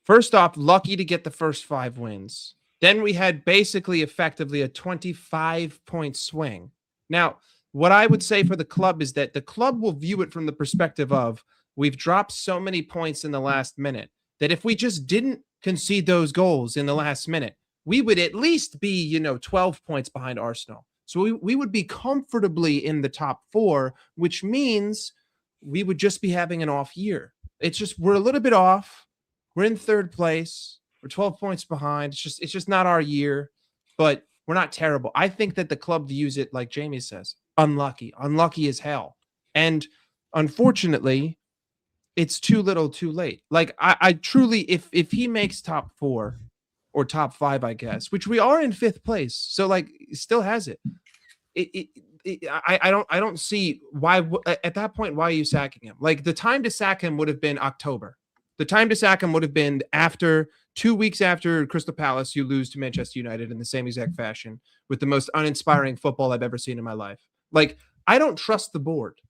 first off, lucky to get the first 5 wins. Then we had basically effectively a 25-point swing. Now, what I would say for the club is that the club will view it from the perspective of, we've dropped so many points in the last minute that if we just didn't concede those goals in the last minute, we would at least be, 12 points behind Arsenal. So we would be comfortably in the top 4, which means we would just be having an off year. It's just, we're a little bit off. We're in 3rd place. We're 12 points behind. It's just not our year, but we're not terrible. I think that the club views it like Jamie says, unlucky as hell. And unfortunately, it's too little too late. Like, I truly, if he makes top 4 or top 5, I guess, which we are in 5th place. So, like, he still has it. I don't see why at that point, why are you sacking him? Like, the time to sack him would have been October. The time to sack him would have been after 2 weeks after Crystal Palace, you lose to Manchester United in the same exact fashion with the most uninspiring football I've ever seen in my life. Like, I don't trust the board,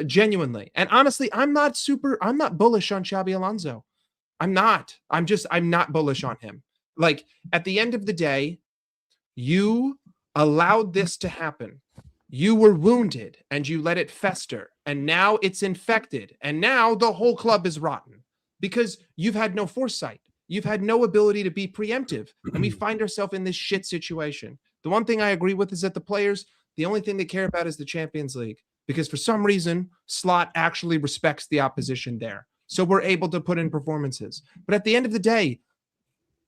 genuinely. And honestly, I'm not bullish on Xabi Alonso. I'm not bullish on him. Like, at the end of the day, you allowed this to happen. You were wounded and you let it fester. And now it's infected. And now the whole club is rotten because you've had no foresight. You've had no ability to be preemptive. And we find ourselves in this shit situation. The one thing I agree with is that the players, the only thing they care about is the Champions League. Because for some reason, Slot actually respects the opposition there. So we're able to put in performances. But at the end of the day,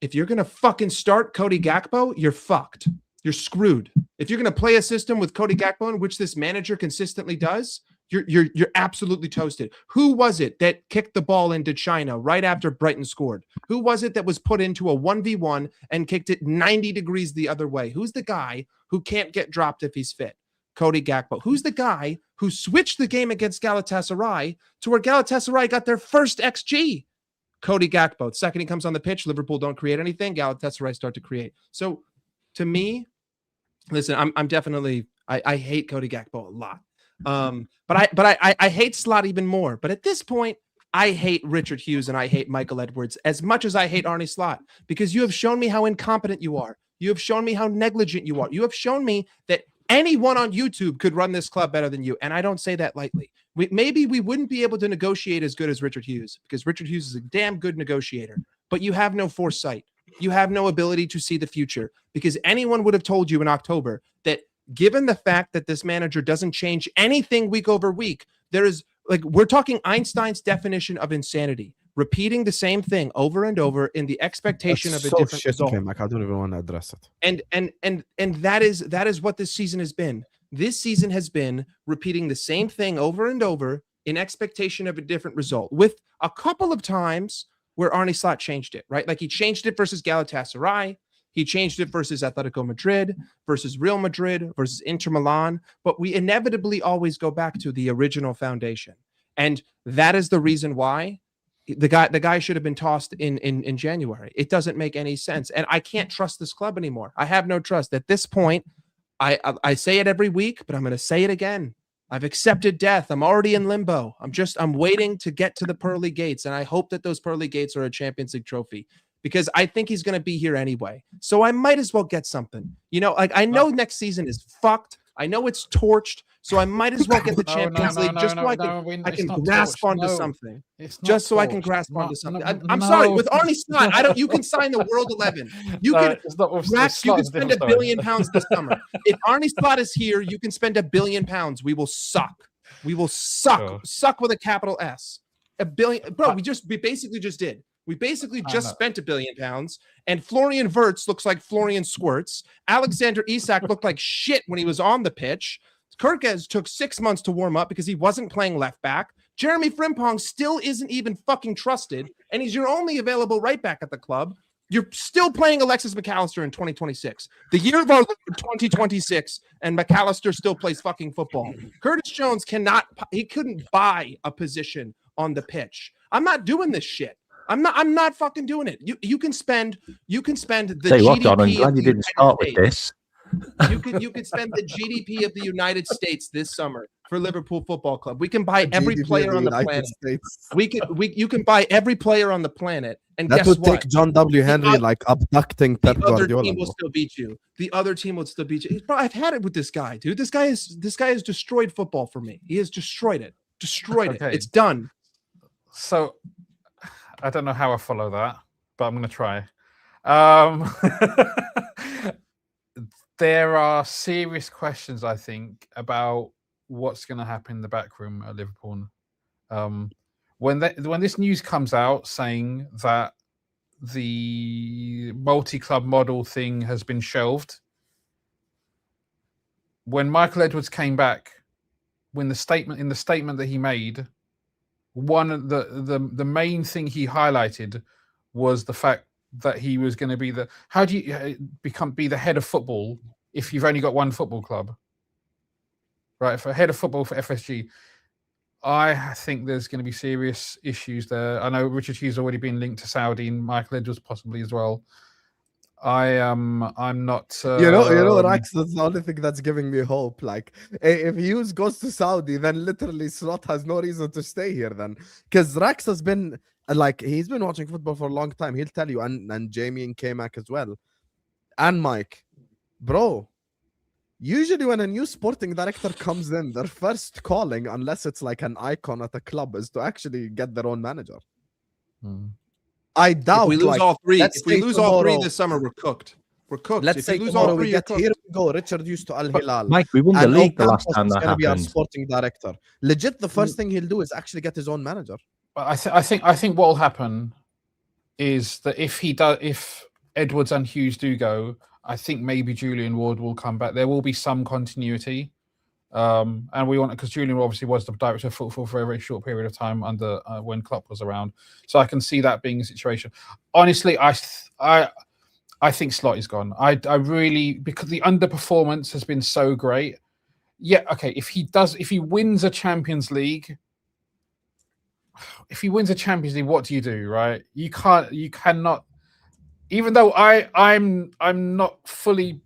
if you're going to fucking start Cody Gakpo, you're fucked. You're screwed. If you're going to play a system with Cody Gakpo, in which this manager consistently does, you're absolutely toasted. Who was it that kicked the ball into China right after Brighton scored? Who was it that was put into a 1v1 and kicked it 90 degrees the other way? Who's the guy who can't get dropped if he's fit? Cody Gakpo. Who's the guy who switched the game against Galatasaray to where Galatasaray got their first XG? Cody Gakpo. The second he comes on the pitch, Liverpool don't create anything. Galatasaray start to create. So to me, listen, I'm definitely, I hate Cody Gakpo a lot. But I hate Slot even more. But at this point, I hate Richard Hughes and I hate Michael Edwards as much as I hate Arne Slot, because you have shown me how incompetent you are. You have shown me how negligent you are. You have shown me that anyone on YouTube could run this club better than you. And I don't say that lightly. Maybe we wouldn't be able to negotiate as good as Richard Hughes, because Richard Hughes is a damn good negotiator, but you have no foresight. You have no ability to see the future, because anyone would have told you in October that given the fact that this manager doesn't change anything week over week, there is, like, we're talking Einstein's definition of insanity, repeating the same thing over and over in the expectation of a different result. Like, I don't even want to address it. And that is what this season has been. This season has been repeating the same thing over and over in expectation of a different result, with a couple of times where Arne Slot changed it, right? Like, he changed it versus Galatasaray. He changed it versus Atletico Madrid, versus Real Madrid, versus Inter Milan. But we inevitably always go back to the original foundation. And that is the reason why the guy should have been tossed in January. It doesn't make any sense. And I can't trust this club anymore. I have no trust. At this point, I say it every week, but I'm going to say it again. I've accepted death. I'm already in limbo. I'm waiting to get to the pearly gates. And I hope that those pearly gates are a Champions League trophy, because I think he's going to be here anyway. So I might as well get something. Like, I know next season is fucked. I know it's torched. So I might as well get the Champions League just so I can grasp onto something. Just so I can grasp onto something. I'm sorry, with Arne Slot, you can sign the World 11. You can spend £1 billion this summer. If Arne Slot is here, you can spend £1 billion. We will suck. We will suck. Sure. Suck with a capital S. $1 billion, bro. We basically just did. We basically just spent £1 billion, and Florian Wirtz looks like Florian Squirts. Alexander Isak looked like shit when he was on the pitch. Kirkes took 6 months to warm up because he wasn't playing left back. Jeremy Frimpong still isn't even fucking trusted, and he's your only available right back at the club. You're still playing Alexis McAllister in 2026, the year of our Lord 2026, and McAllister still plays fucking football. Curtis Jones couldn't buy a position on the pitch. I'm not doing this shit. I'm not fucking doing it. You can spend the GDP. What, John, I'm glad you didn't start with this. You could spend the GDP of the United States this summer for Liverpool Football Club. We can buy every player on the planet. You can buy every player on the planet, and that guess would what? take John W. Henry abducting Pep Guardiola. The other team will still beat you. The other team will still beat you. Bro, I've had it with this guy, dude. This guy has destroyed football for me. He has destroyed it. It. It's done. So I don't know how I follow that, but I'm going to try. There are serious questions, I think, about what's going to happen in the back room at Liverpool. When this news comes out saying that the multi-club model thing has been shelved, when Michael Edwards came back, in the statement that he made, one of the main thing he highlighted was the fact that he was going to be how do you be the head of football if you've only got one football club, right? For head of football for FSG, I think there's going to be serious issues there. I know Richard Hughes already been linked to Saudi, and Michael Edwards possibly as well. I'm not. Rax, that's the only thing that's giving me hope. Like, if Hughes goes to Saudi, then literally Slot has no reason to stay here. Then, because Rax has been he's been watching football for a long time. He'll tell you, and Jamie and K-Mac as well, and Mike, bro. Usually, when a new sporting director comes in, their first calling, unless it's like an icon at a club, is to actually get their own manager. I doubt. If we lose all three, this summer, we're cooked. We're cooked. Let's say tomorrow we get here we go. Richard used to Al Hilal. Mike, we won the league the last time that happened. Be our sporting director. Legit, the first thing he'll do is actually get his own manager. I think what will happen is that if Edwards and Hughes do go, I think maybe Julian Ward will come back. There will be some continuity, and we want it because Julian obviously was the director of football for a very short period of time under when Klopp was around. So I can see that being a situation. Honestly, I think Slot is gone. I really, because the underperformance has been so great. Yeah, okay. If he wins a Champions League. If he wins a Champions League, what do you do, right? You cannot. Even though I'm not fully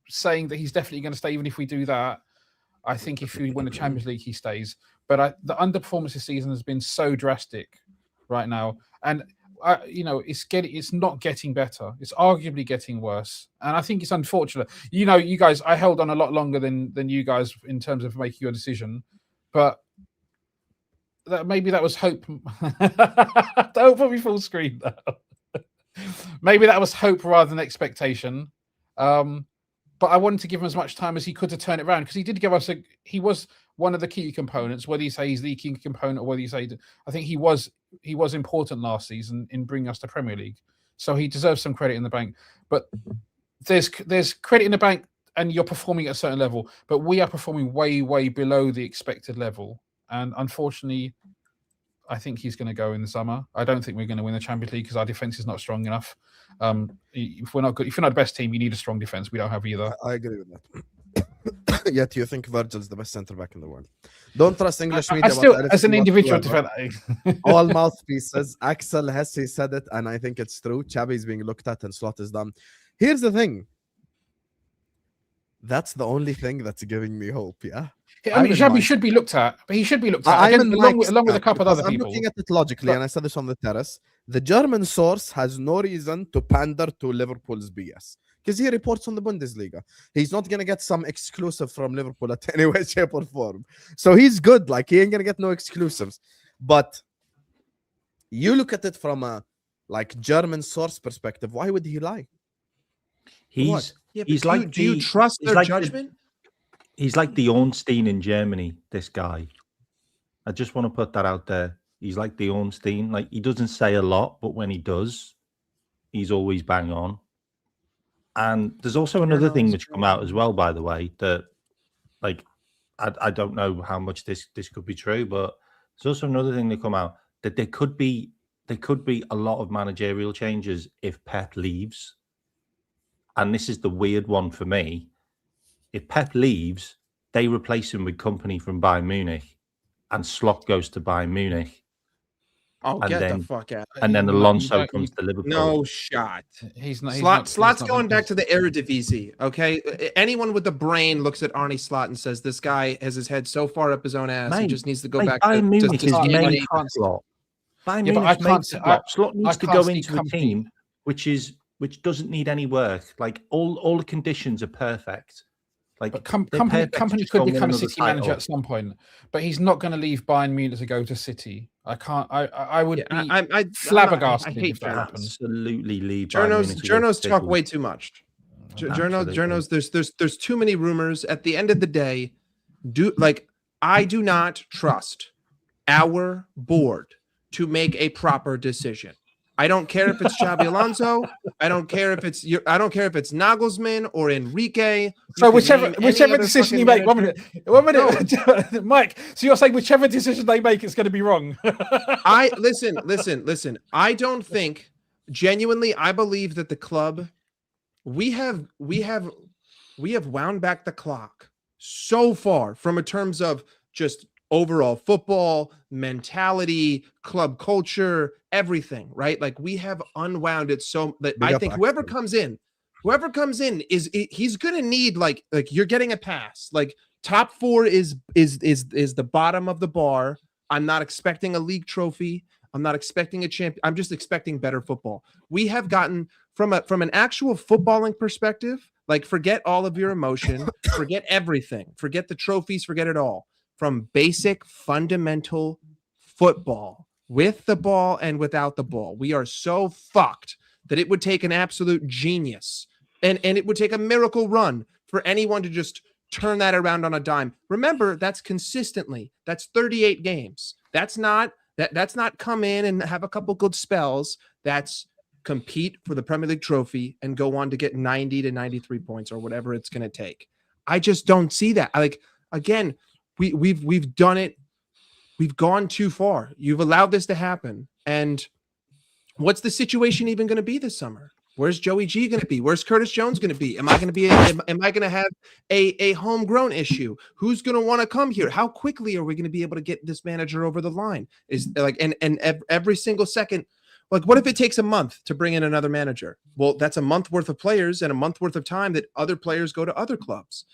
saying that he's definitely going to stay, even if we do that, I think if we win the Champions League, he stays. But the underperformance this season has been so drastic right now, and it's not getting better. It's arguably getting worse, and I think it's unfortunate. You guys, I held on a lot longer than you guys in terms of making your decision, but. Maybe that was hope. Don't put me full screen though. Maybe that was hope rather than expectation. But I wanted to give him as much time as he could to turn it around because he did give us he was one of the key components. Whether you say he's the key component or whether you say, I think he was important last season in bringing us to Premier League. So he deserves some credit in the bank. But there's credit in the bank, and you're performing at a certain level. But we are performing way, way below the expected level. And unfortunately, I think he's going to go in the summer. I don't think we're going to win the Champions League because our defense is not strong enough. If we're not good, if you're not the best team, you need a strong defense. We don't have either. I agree with that. Yet you think Virgil's the best centre back in the world. Don't trust English media. I still, as an individual defender, all mouthpieces. Axel Hesse said it, and I think it's true. Xabi is being looked at, and Slot is done. Here's the thing. That's the only thing that's giving me hope. Yeah. I mean, Xabi should be looked at, but he should be looked at again, along with a couple of other people. I'm looking at it logically, and I said this on the terrace. The German source has no reason to pander to Liverpool's BS because he reports on the Bundesliga. He's not going to get some exclusive from Liverpool at any way, shape, or form. So he's good. Like, he ain't going to get no exclusives. But you look at it from a German source perspective. Why would he lie? He's like, do you trust their judgment? He's like the Ornstein in Germany, this guy. I just want to put that out there. He's like the Ornstein. Like, he doesn't say a lot, but when he does, he's always bang on. And there's also another thing which come out as well, by the way, that, like, I don't know how much this could be true, but there's also another thing that come out that there could be a lot of managerial changes if Pep leaves. And this is the weird one for me. If Pep leaves, they replace him with company from Bayern Munich, and Slot goes to Bayern Munich. Oh, get the fuck out! And then Alonso comes to Liverpool. No shot. He's not. Slot's going back to the Eredivisie. Okay, anyone with the brain looks at Arne Slot and says, "This guy has his head so far up his own ass. He just needs to go back." Bayern Munich is main Slot. Bayern Munich makes Slot needs to go into a team which doesn't need any work. Like, all the conditions are perfect. Like, but company could become a City manager at some point, but he's not going to leave Bayern Munich to go to City. I can't. I would be flabbergasted if that happened. Absolutely leave. Journos talk way too much. Journos, there's too many rumors. At the end of the day, I do not trust our board to make a proper decision. I don't care if it's Xabi Alonso. I don't care if it's Nagelsmann or Enrique. So whichever decision you make, 1 minute, Mike. So you're saying whichever decision they make, it's going to be wrong. Listen. I don't think genuinely. I believe that the club, we have wound back the clock so far from in terms of just overall football mentality, club culture, everything, right? Like, we have unwound it so that I think whoever comes in he's gonna need like you're getting a pass. Like, top 4 is the bottom of the bar. I'm not expecting a league trophy. I'm not expecting a champion. I'm just expecting better football. We have gotten from an actual footballing perspective. Like, forget all of your emotion, forget everything, forget the trophies, forget it all. From basic fundamental football with the ball and without the ball. We are so fucked that it would take an absolute genius and it would take a miracle run for anyone to just turn that around on a dime. Remember, that's consistently. That's 38 games. That's not come in and have a couple good spells. That's compete for the Premier League trophy and go on to get 90 to 93 points or whatever it's going to take. I just don't see that. Again, we've done it. We've gone too far. You've allowed this to happen. And what's the situation even going to be this summer? Where's Joey G going to be? Where's Curtis Jones going to be? Am I going to have a homegrown issue? Who's going to want to come here? How quickly are we going to be able to get this manager over the line? Is like, and every single second, like, what if it takes a month to bring in another manager? Well, that's a month worth of players and a month worth of time that other players go to other clubs.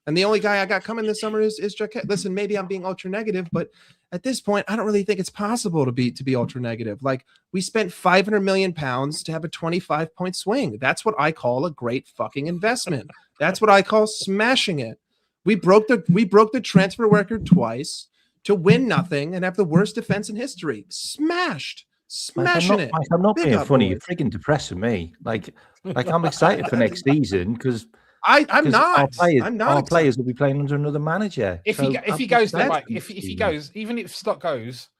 And the only guy I got coming this summer is Jaquette. Listen, maybe I'm being ultra negative, but at this point, I don't really think it's possible to be ultra negative. Like, we spent £500 million to have a 25-point swing. That's what I call a great fucking investment. That's what I call smashing it. We broke the transfer record twice to win nothing and have the worst defense in history. Smashing it. I'm not being funny. You're freaking depressing me. Like I'm excited for next season because. I'm not. Our players will be playing under another manager. If he goes there, Mike, if he goes, even if Slot goes,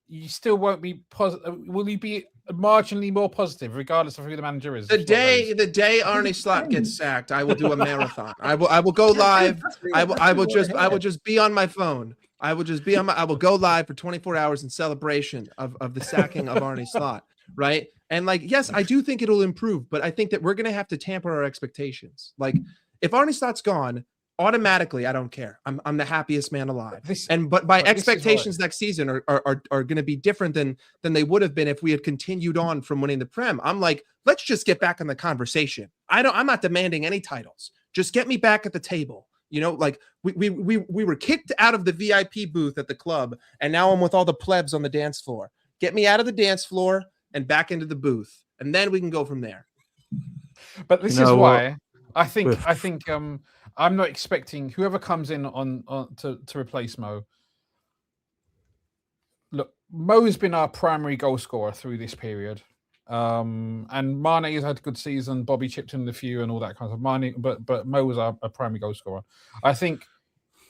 you still won't be positive. Will you be marginally more positive, regardless of who the manager is? The day Arne Slot gets sacked, I will do a marathon. I will go live. I will just be on my phone. I will just be on I will go live for 24 hours in celebration of the sacking of Arne Slot, right? And like, yes, I do think it'll improve, but I think that we're going to have to tamper our expectations. Like, if Arne Slot's gone, automatically, I don't care. I'm the happiest man alive. But my expectations next season are going to be different than they would have been if we had continued on from winning the Prem. I'm like, let's just get back in the conversation. I'm not demanding any titles. Just get me back at the table. You know, like we were kicked out of the VIP booth at the club, and now I'm with all the plebs on the dance floor. Get me out of the dance floor and back into the booth, and then we can go from there. But this is why I think I'm not expecting whoever comes in to replace Mo. Look, Mo has been our primary goal scorer through this period. And Mane has had a good season. Bobby chipped in the few and all that kind of Mane, but Mo was our primary goal scorer. I think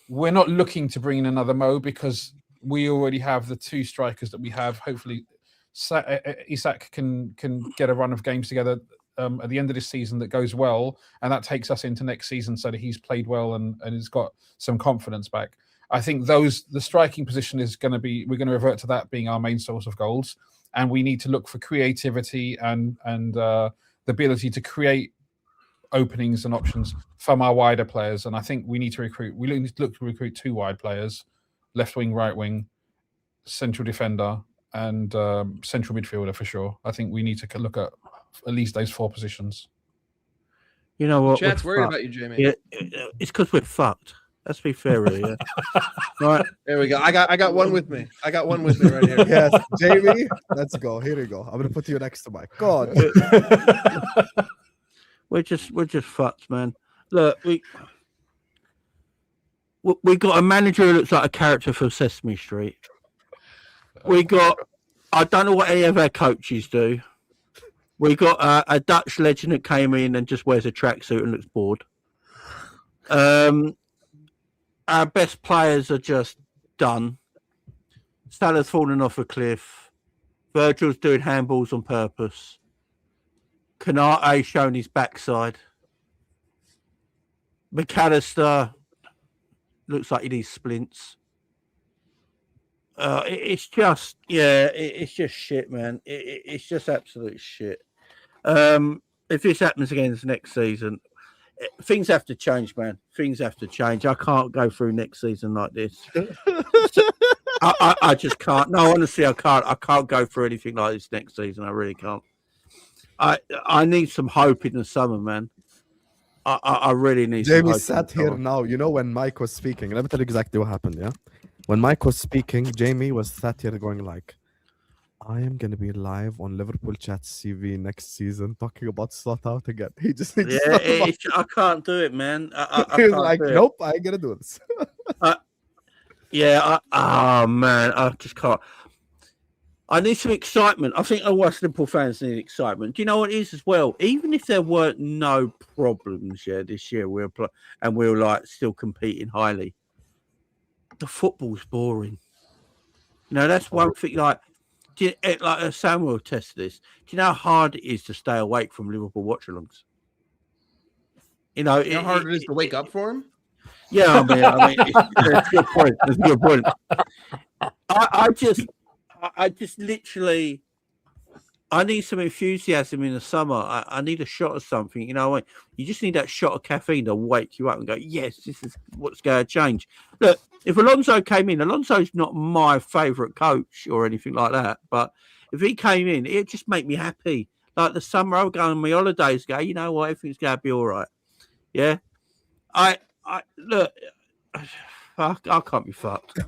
we're not looking to bring in another Mo because we already have the two strikers that we have. Hopefully, Isak can get a run of games together at the end of this season that goes well, and that takes us into next season so that he's played well and he's got some confidence back. I think the striking position is going to be, we're going to revert to that being our main source of goals. And we need to look for creativity and the ability to create openings and options from our wider players. And I think we need to recruit. We need to look to recruit 2 wide players: left wing, right wing, central defender, and central midfielder for sure. I think we need to look at least those 4 positions. You know what? Chat's worried about you, Jamie. Yeah, it's because we're fucked. Let's be fair, really. Yeah. Right. There we go. I got one with me. I got one with me right here. Yes, Jamie. Let's go. Here we go. I'm gonna put you next to Mike. God. We're just fucked, man. Look, we got a manager who looks like a character from Sesame Street. We got, I don't know what any of our coaches do. We got a Dutch legend that came in and just wears a tracksuit and looks bored. Our best players are just done. Salah's fallen off a cliff. Virgil's doing handballs on purpose. Kanate showing his backside. McAllister looks like he needs splints. It's just, it's just shit, man. It's just absolute shit. If this happens again next season, things have to change, man. Things have to change. I can't go through next season like this. I just can't. No, honestly, I can't. I can't go through anything like this next season. I really can't. I need some hope in the summer, man. I really need. Jamie some hope sat here now. You know when Mike was speaking. Let me tell you exactly what happened. Yeah, when Mike was speaking, Jamie was sat here going like, I am going to be live on Liverpool Chats CV next season talking about Slot out again. He just needs I can't do it, man. I He was can't like, do it. nope, I ain't going to do this. Man, I just can't. I need some excitement. I think all us Liverpool fans need excitement. Do you know what it is as well? Even if there weren't no problems, this year we're like still competing highly. The football's boring. You know, that's one thing. Like Samuel tested this. Do you know how hard it is to stay awake from Liverpool watch-alongs? You know, how hard it is to wake up for him? Yeah, I mean, it's a good point. It's a good point. I just literally, I need some enthusiasm in the summer. I need a shot of something. You know, you just need that shot of caffeine to wake you up and go, yes, this is what's going to change. Look, if Alonso came in, Alonso's not my favourite coach or anything like that, but if he came in, it'd just make me happy. Like the summer, I would go on my holidays, you know what, everything's going to be all right. Yeah, I can't be fucked.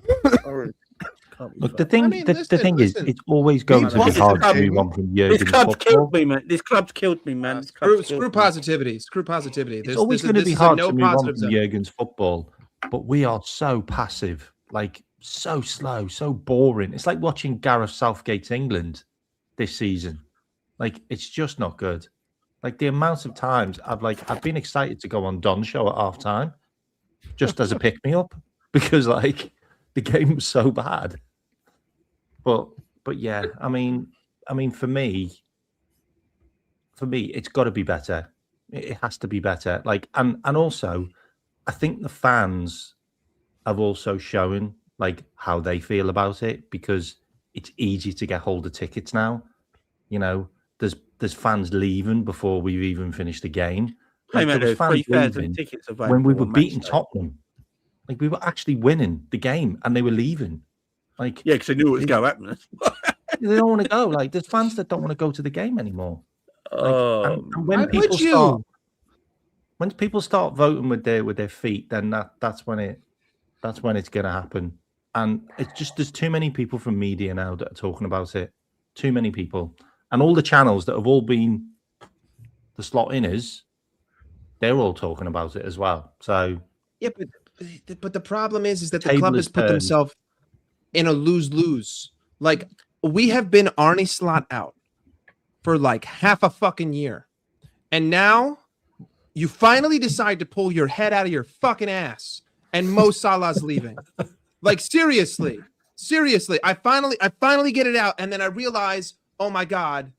Look, the thing is, it's always going to be hard to move on from Jurgen's This club's football. killed me, man. This club's killed me, man. Screw positivity. Screw positivity. It's always going to be hard to move on from Jurgen's football, but we are so passive, like so slow, so boring. It's like watching Gareth Southgate's England this season. Like, it's just not good. Like, the amount of times I've been excited to go on Don's show at half time just as a pick me up because like the game was so bad. But yeah, I mean for me it's got to be better. It has to be better. Like, and also I think the fans have also shown like how they feel about it, because it's easy to get hold of tickets now. You know, there's fans leaving before we've even finished the game. Hey, Like, mate, there was there's fans 3,000 leaving tickets when we available were on beating match day. Tottenham. Like, we were actually winning the game, and they were leaving. Like, Yeah, because they knew it was going to happen. they don't want to go. Like, there's fans that don't want to go to the game anymore. Like, and when I'm people with you. start, when people start voting with their feet, then that's when it's going to happen. And it's just, there's too many people from media now that are talking about it. Too many people, and all the channels that have all been the slot inners, they're all talking about it as well. So Yeah, but the problem is that the Table club is has put turned. themselves in a lose-lose. Like, we have been Arne Slot out for like half a fucking year, and now you finally decide to pull your head out of your fucking ass, and Mo Salah's leaving. Like, seriously, I finally get it out, and then I realize, oh my god,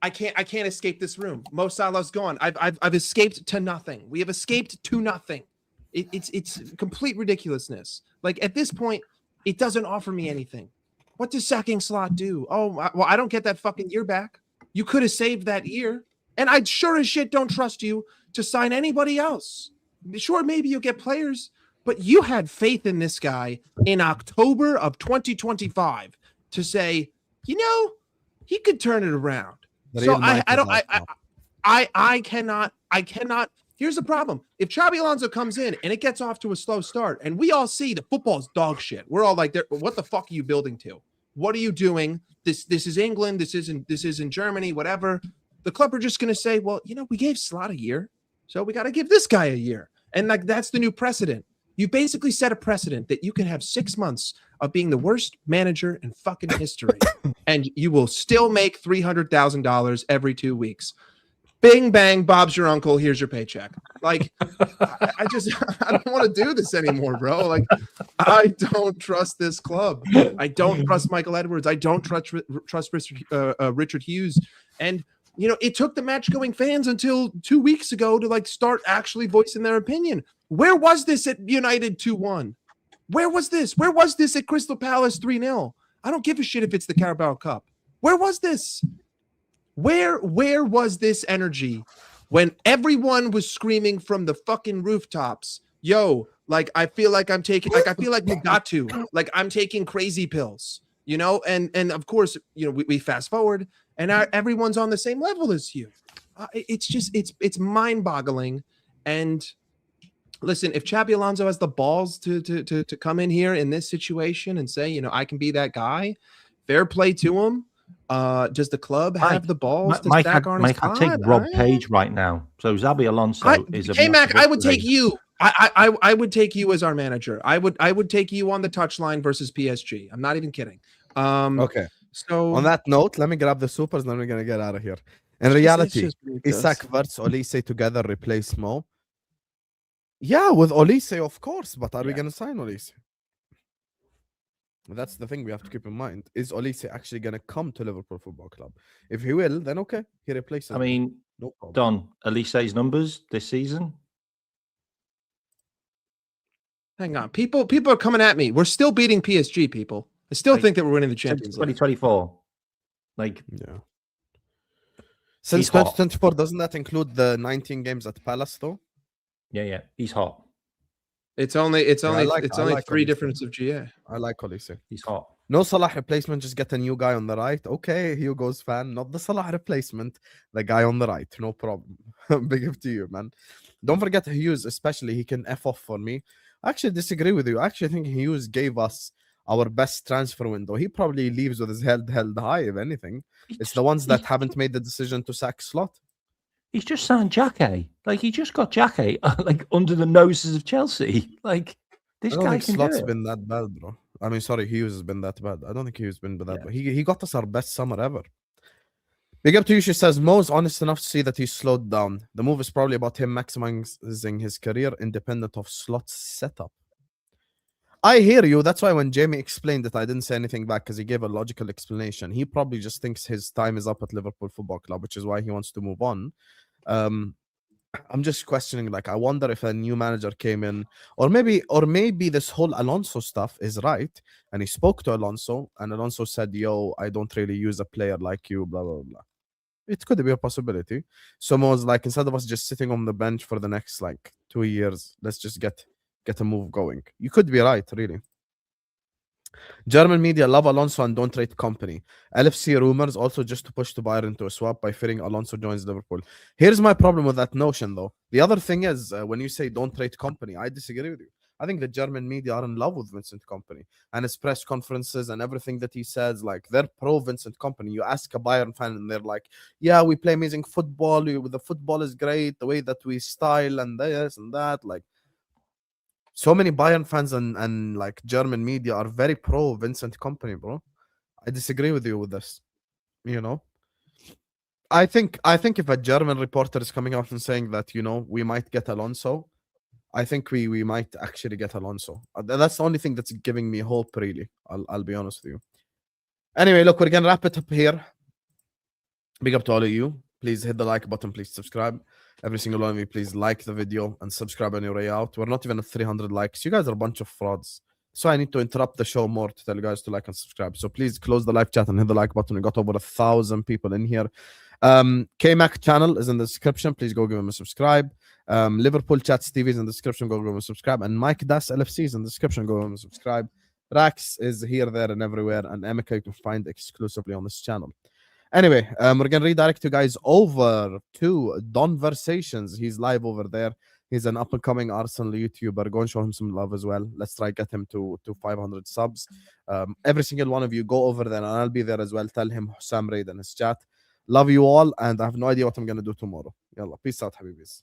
I can't escape this room. Mo Salah's gone. I've escaped to nothing. We have escaped to nothing. It's complete ridiculousness. Like, at this point, it doesn't offer me anything. What does sacking Slot do? Oh, well, I don't get that fucking year back. You could have saved that year, and I sure as shit don't trust you to sign anybody else. Sure, maybe you'll get players, but you had faith in this guy in October of 2025 to say, you know, he could turn it around. So I cannot. Here's the problem. If Xabi Alonso comes in and it gets off to a slow start, and we all see the football's dog shit, we're all like, what the fuck are you building to? What are you doing? This is England. This isn't Germany, whatever. The club are just going to say, well, you know, we gave Slot a year, so we got to give this guy a year. And like, that's the new precedent. You basically set a precedent that you can have 6 months of being the worst manager in fucking history, and you will still make $300,000 every 2 weeks. Bing, bang, Bob's your uncle. Here's your paycheck. Like, I don't want to do this anymore, bro. Like, I don't trust this club. I don't trust Michael Edwards. I don't trust Richard Hughes. And, you know, it took the match-going fans until 2 weeks ago to, like, start actually voicing their opinion. Where was this at United 2-1? Where was this? Where was this at Crystal Palace 3-0? I don't give a shit if it's the Carabao Cup. Where was this? Where was this energy when everyone was screaming from the fucking rooftops, yo, like, I feel like Mugatu, like I'm taking crazy pills, you know? And of course, you know, we fast forward and everyone's on the same level as you. It's just, it's mind-boggling. And listen, if Xabi Alonso has the balls to come in here in this situation and say, you know, I can be that guy, fair play to him. Does the club have the balls to stack Arne Slot? I'll take Rob Page right now. So Xabi Alonso is a K-Mac, I would take you. I would take you as our manager. I would take you on the touchline versus PSG. I'm not even kidding. Okay. So on that note, let me grab the supers, then we're gonna get out of here. In reality, Isak versus Olise together replace Mo. Yeah, with Olise, of course. But are we gonna sign Olise? That's the thing we have to keep in mind. Is Olise actually going to come to Liverpool Football Club? If he will, then okay, he replaces him. I mean, no problem. Don, Olise's numbers this season. Hang on. People are coming at me. We're still beating PSG, people. I still think that we're winning the Champions League. 2024. Like, yeah. Since 2024, doesn't that include the 19 games at Palace, though? Yeah. He's hot. It's only three difference of GA. I like Olise. He's hot. No Salah replacement, just get a new guy on the right. Okay, Hugo's fan, not the Salah replacement, the guy on the right. No problem. Big up to you, man. Don't forget Hughes, especially. He can F off for me. I actually disagree with you. I actually think Hughes gave us our best transfer window. He probably leaves with his head held high, if anything. It's the ones that haven't made the decision to sack Slot. He's just signed Jacquet. Like, he just got Jacquet like under the noses of Chelsea. Like, this guy can Slot's do it. been that bad, bro. I mean, sorry, Hughes has been that bad. I don't think Hughes been that bad. He got us our best summer ever. Big up to you. She says Mo's honest enough to see that he's slowed down. The move is probably about him maximizing his career independent of Slot's setup. I hear you. That's why when Jamie explained it, I didn't say anything back because he gave a logical explanation. He probably just thinks his time is up at Liverpool Football Club, which is why he wants to move on. I'm just questioning. Like, I wonder if a new manager came in, or maybe this whole Alonso stuff is right, and he spoke to Alonso, and Alonso said, "Yo, I don't really use a player like you." Blah blah blah. It could be a possibility. Someone was like, instead of us just sitting on the bench for the next like 2 years, let's just get a move going. You could be right, really. German media love Alonso and don't rate company. LFC rumors also just to push to Bayern into a swap by fearing Alonso joins Liverpool. Here's my problem with that notion, though. The other thing is, when you say don't rate company, I disagree with you. I think the German media are in love with Vincent Kompany and his press conferences and everything that he says. Like, they're pro Vincent Kompany. You ask a Bayern fan and they're like, yeah, we play amazing football. The football is great. The way that we style and this and that. Like, so many Bayern fans and like German media are very pro Vincent Kompany, bro. I disagree with you with this. You know, I think if a German reporter is coming out and saying that, you know, we might get Alonso, I think we might actually get Alonso. That's the only thing that's giving me hope, really. I'll be honest with you. Anyway, look, we're gonna wrap it up here. Big up to all of you. Please hit the like button. Please subscribe. Every single one of you, please like the video and subscribe on your way out. We're not even at 300 likes. You guys are a bunch of frauds. So I need to interrupt the show more to tell you guys to like and subscribe. So please close the live chat and hit the like button. We got over 1,000 people in here. K-Mac channel is in the description. Please go give him a subscribe. Liverpool Chats TV is in the description. Go give him a subscribe. And Mike Das LFC is in the description. Go give him a subscribe. Rax is here, there, and everywhere. And Emeka you can find exclusively on this channel. Anyway, we're going to redirect you guys over to Donversations. He's live over there. He's an up-and-coming Arsenal YouTuber. Go and show him some love as well. Let's try get him to 500 subs. Every single one of you, go over there, and I'll be there as well. Tell him Husam raid in his chat. Love you all, and I have no idea what I'm going to do tomorrow. Yalla, peace out, Habibis.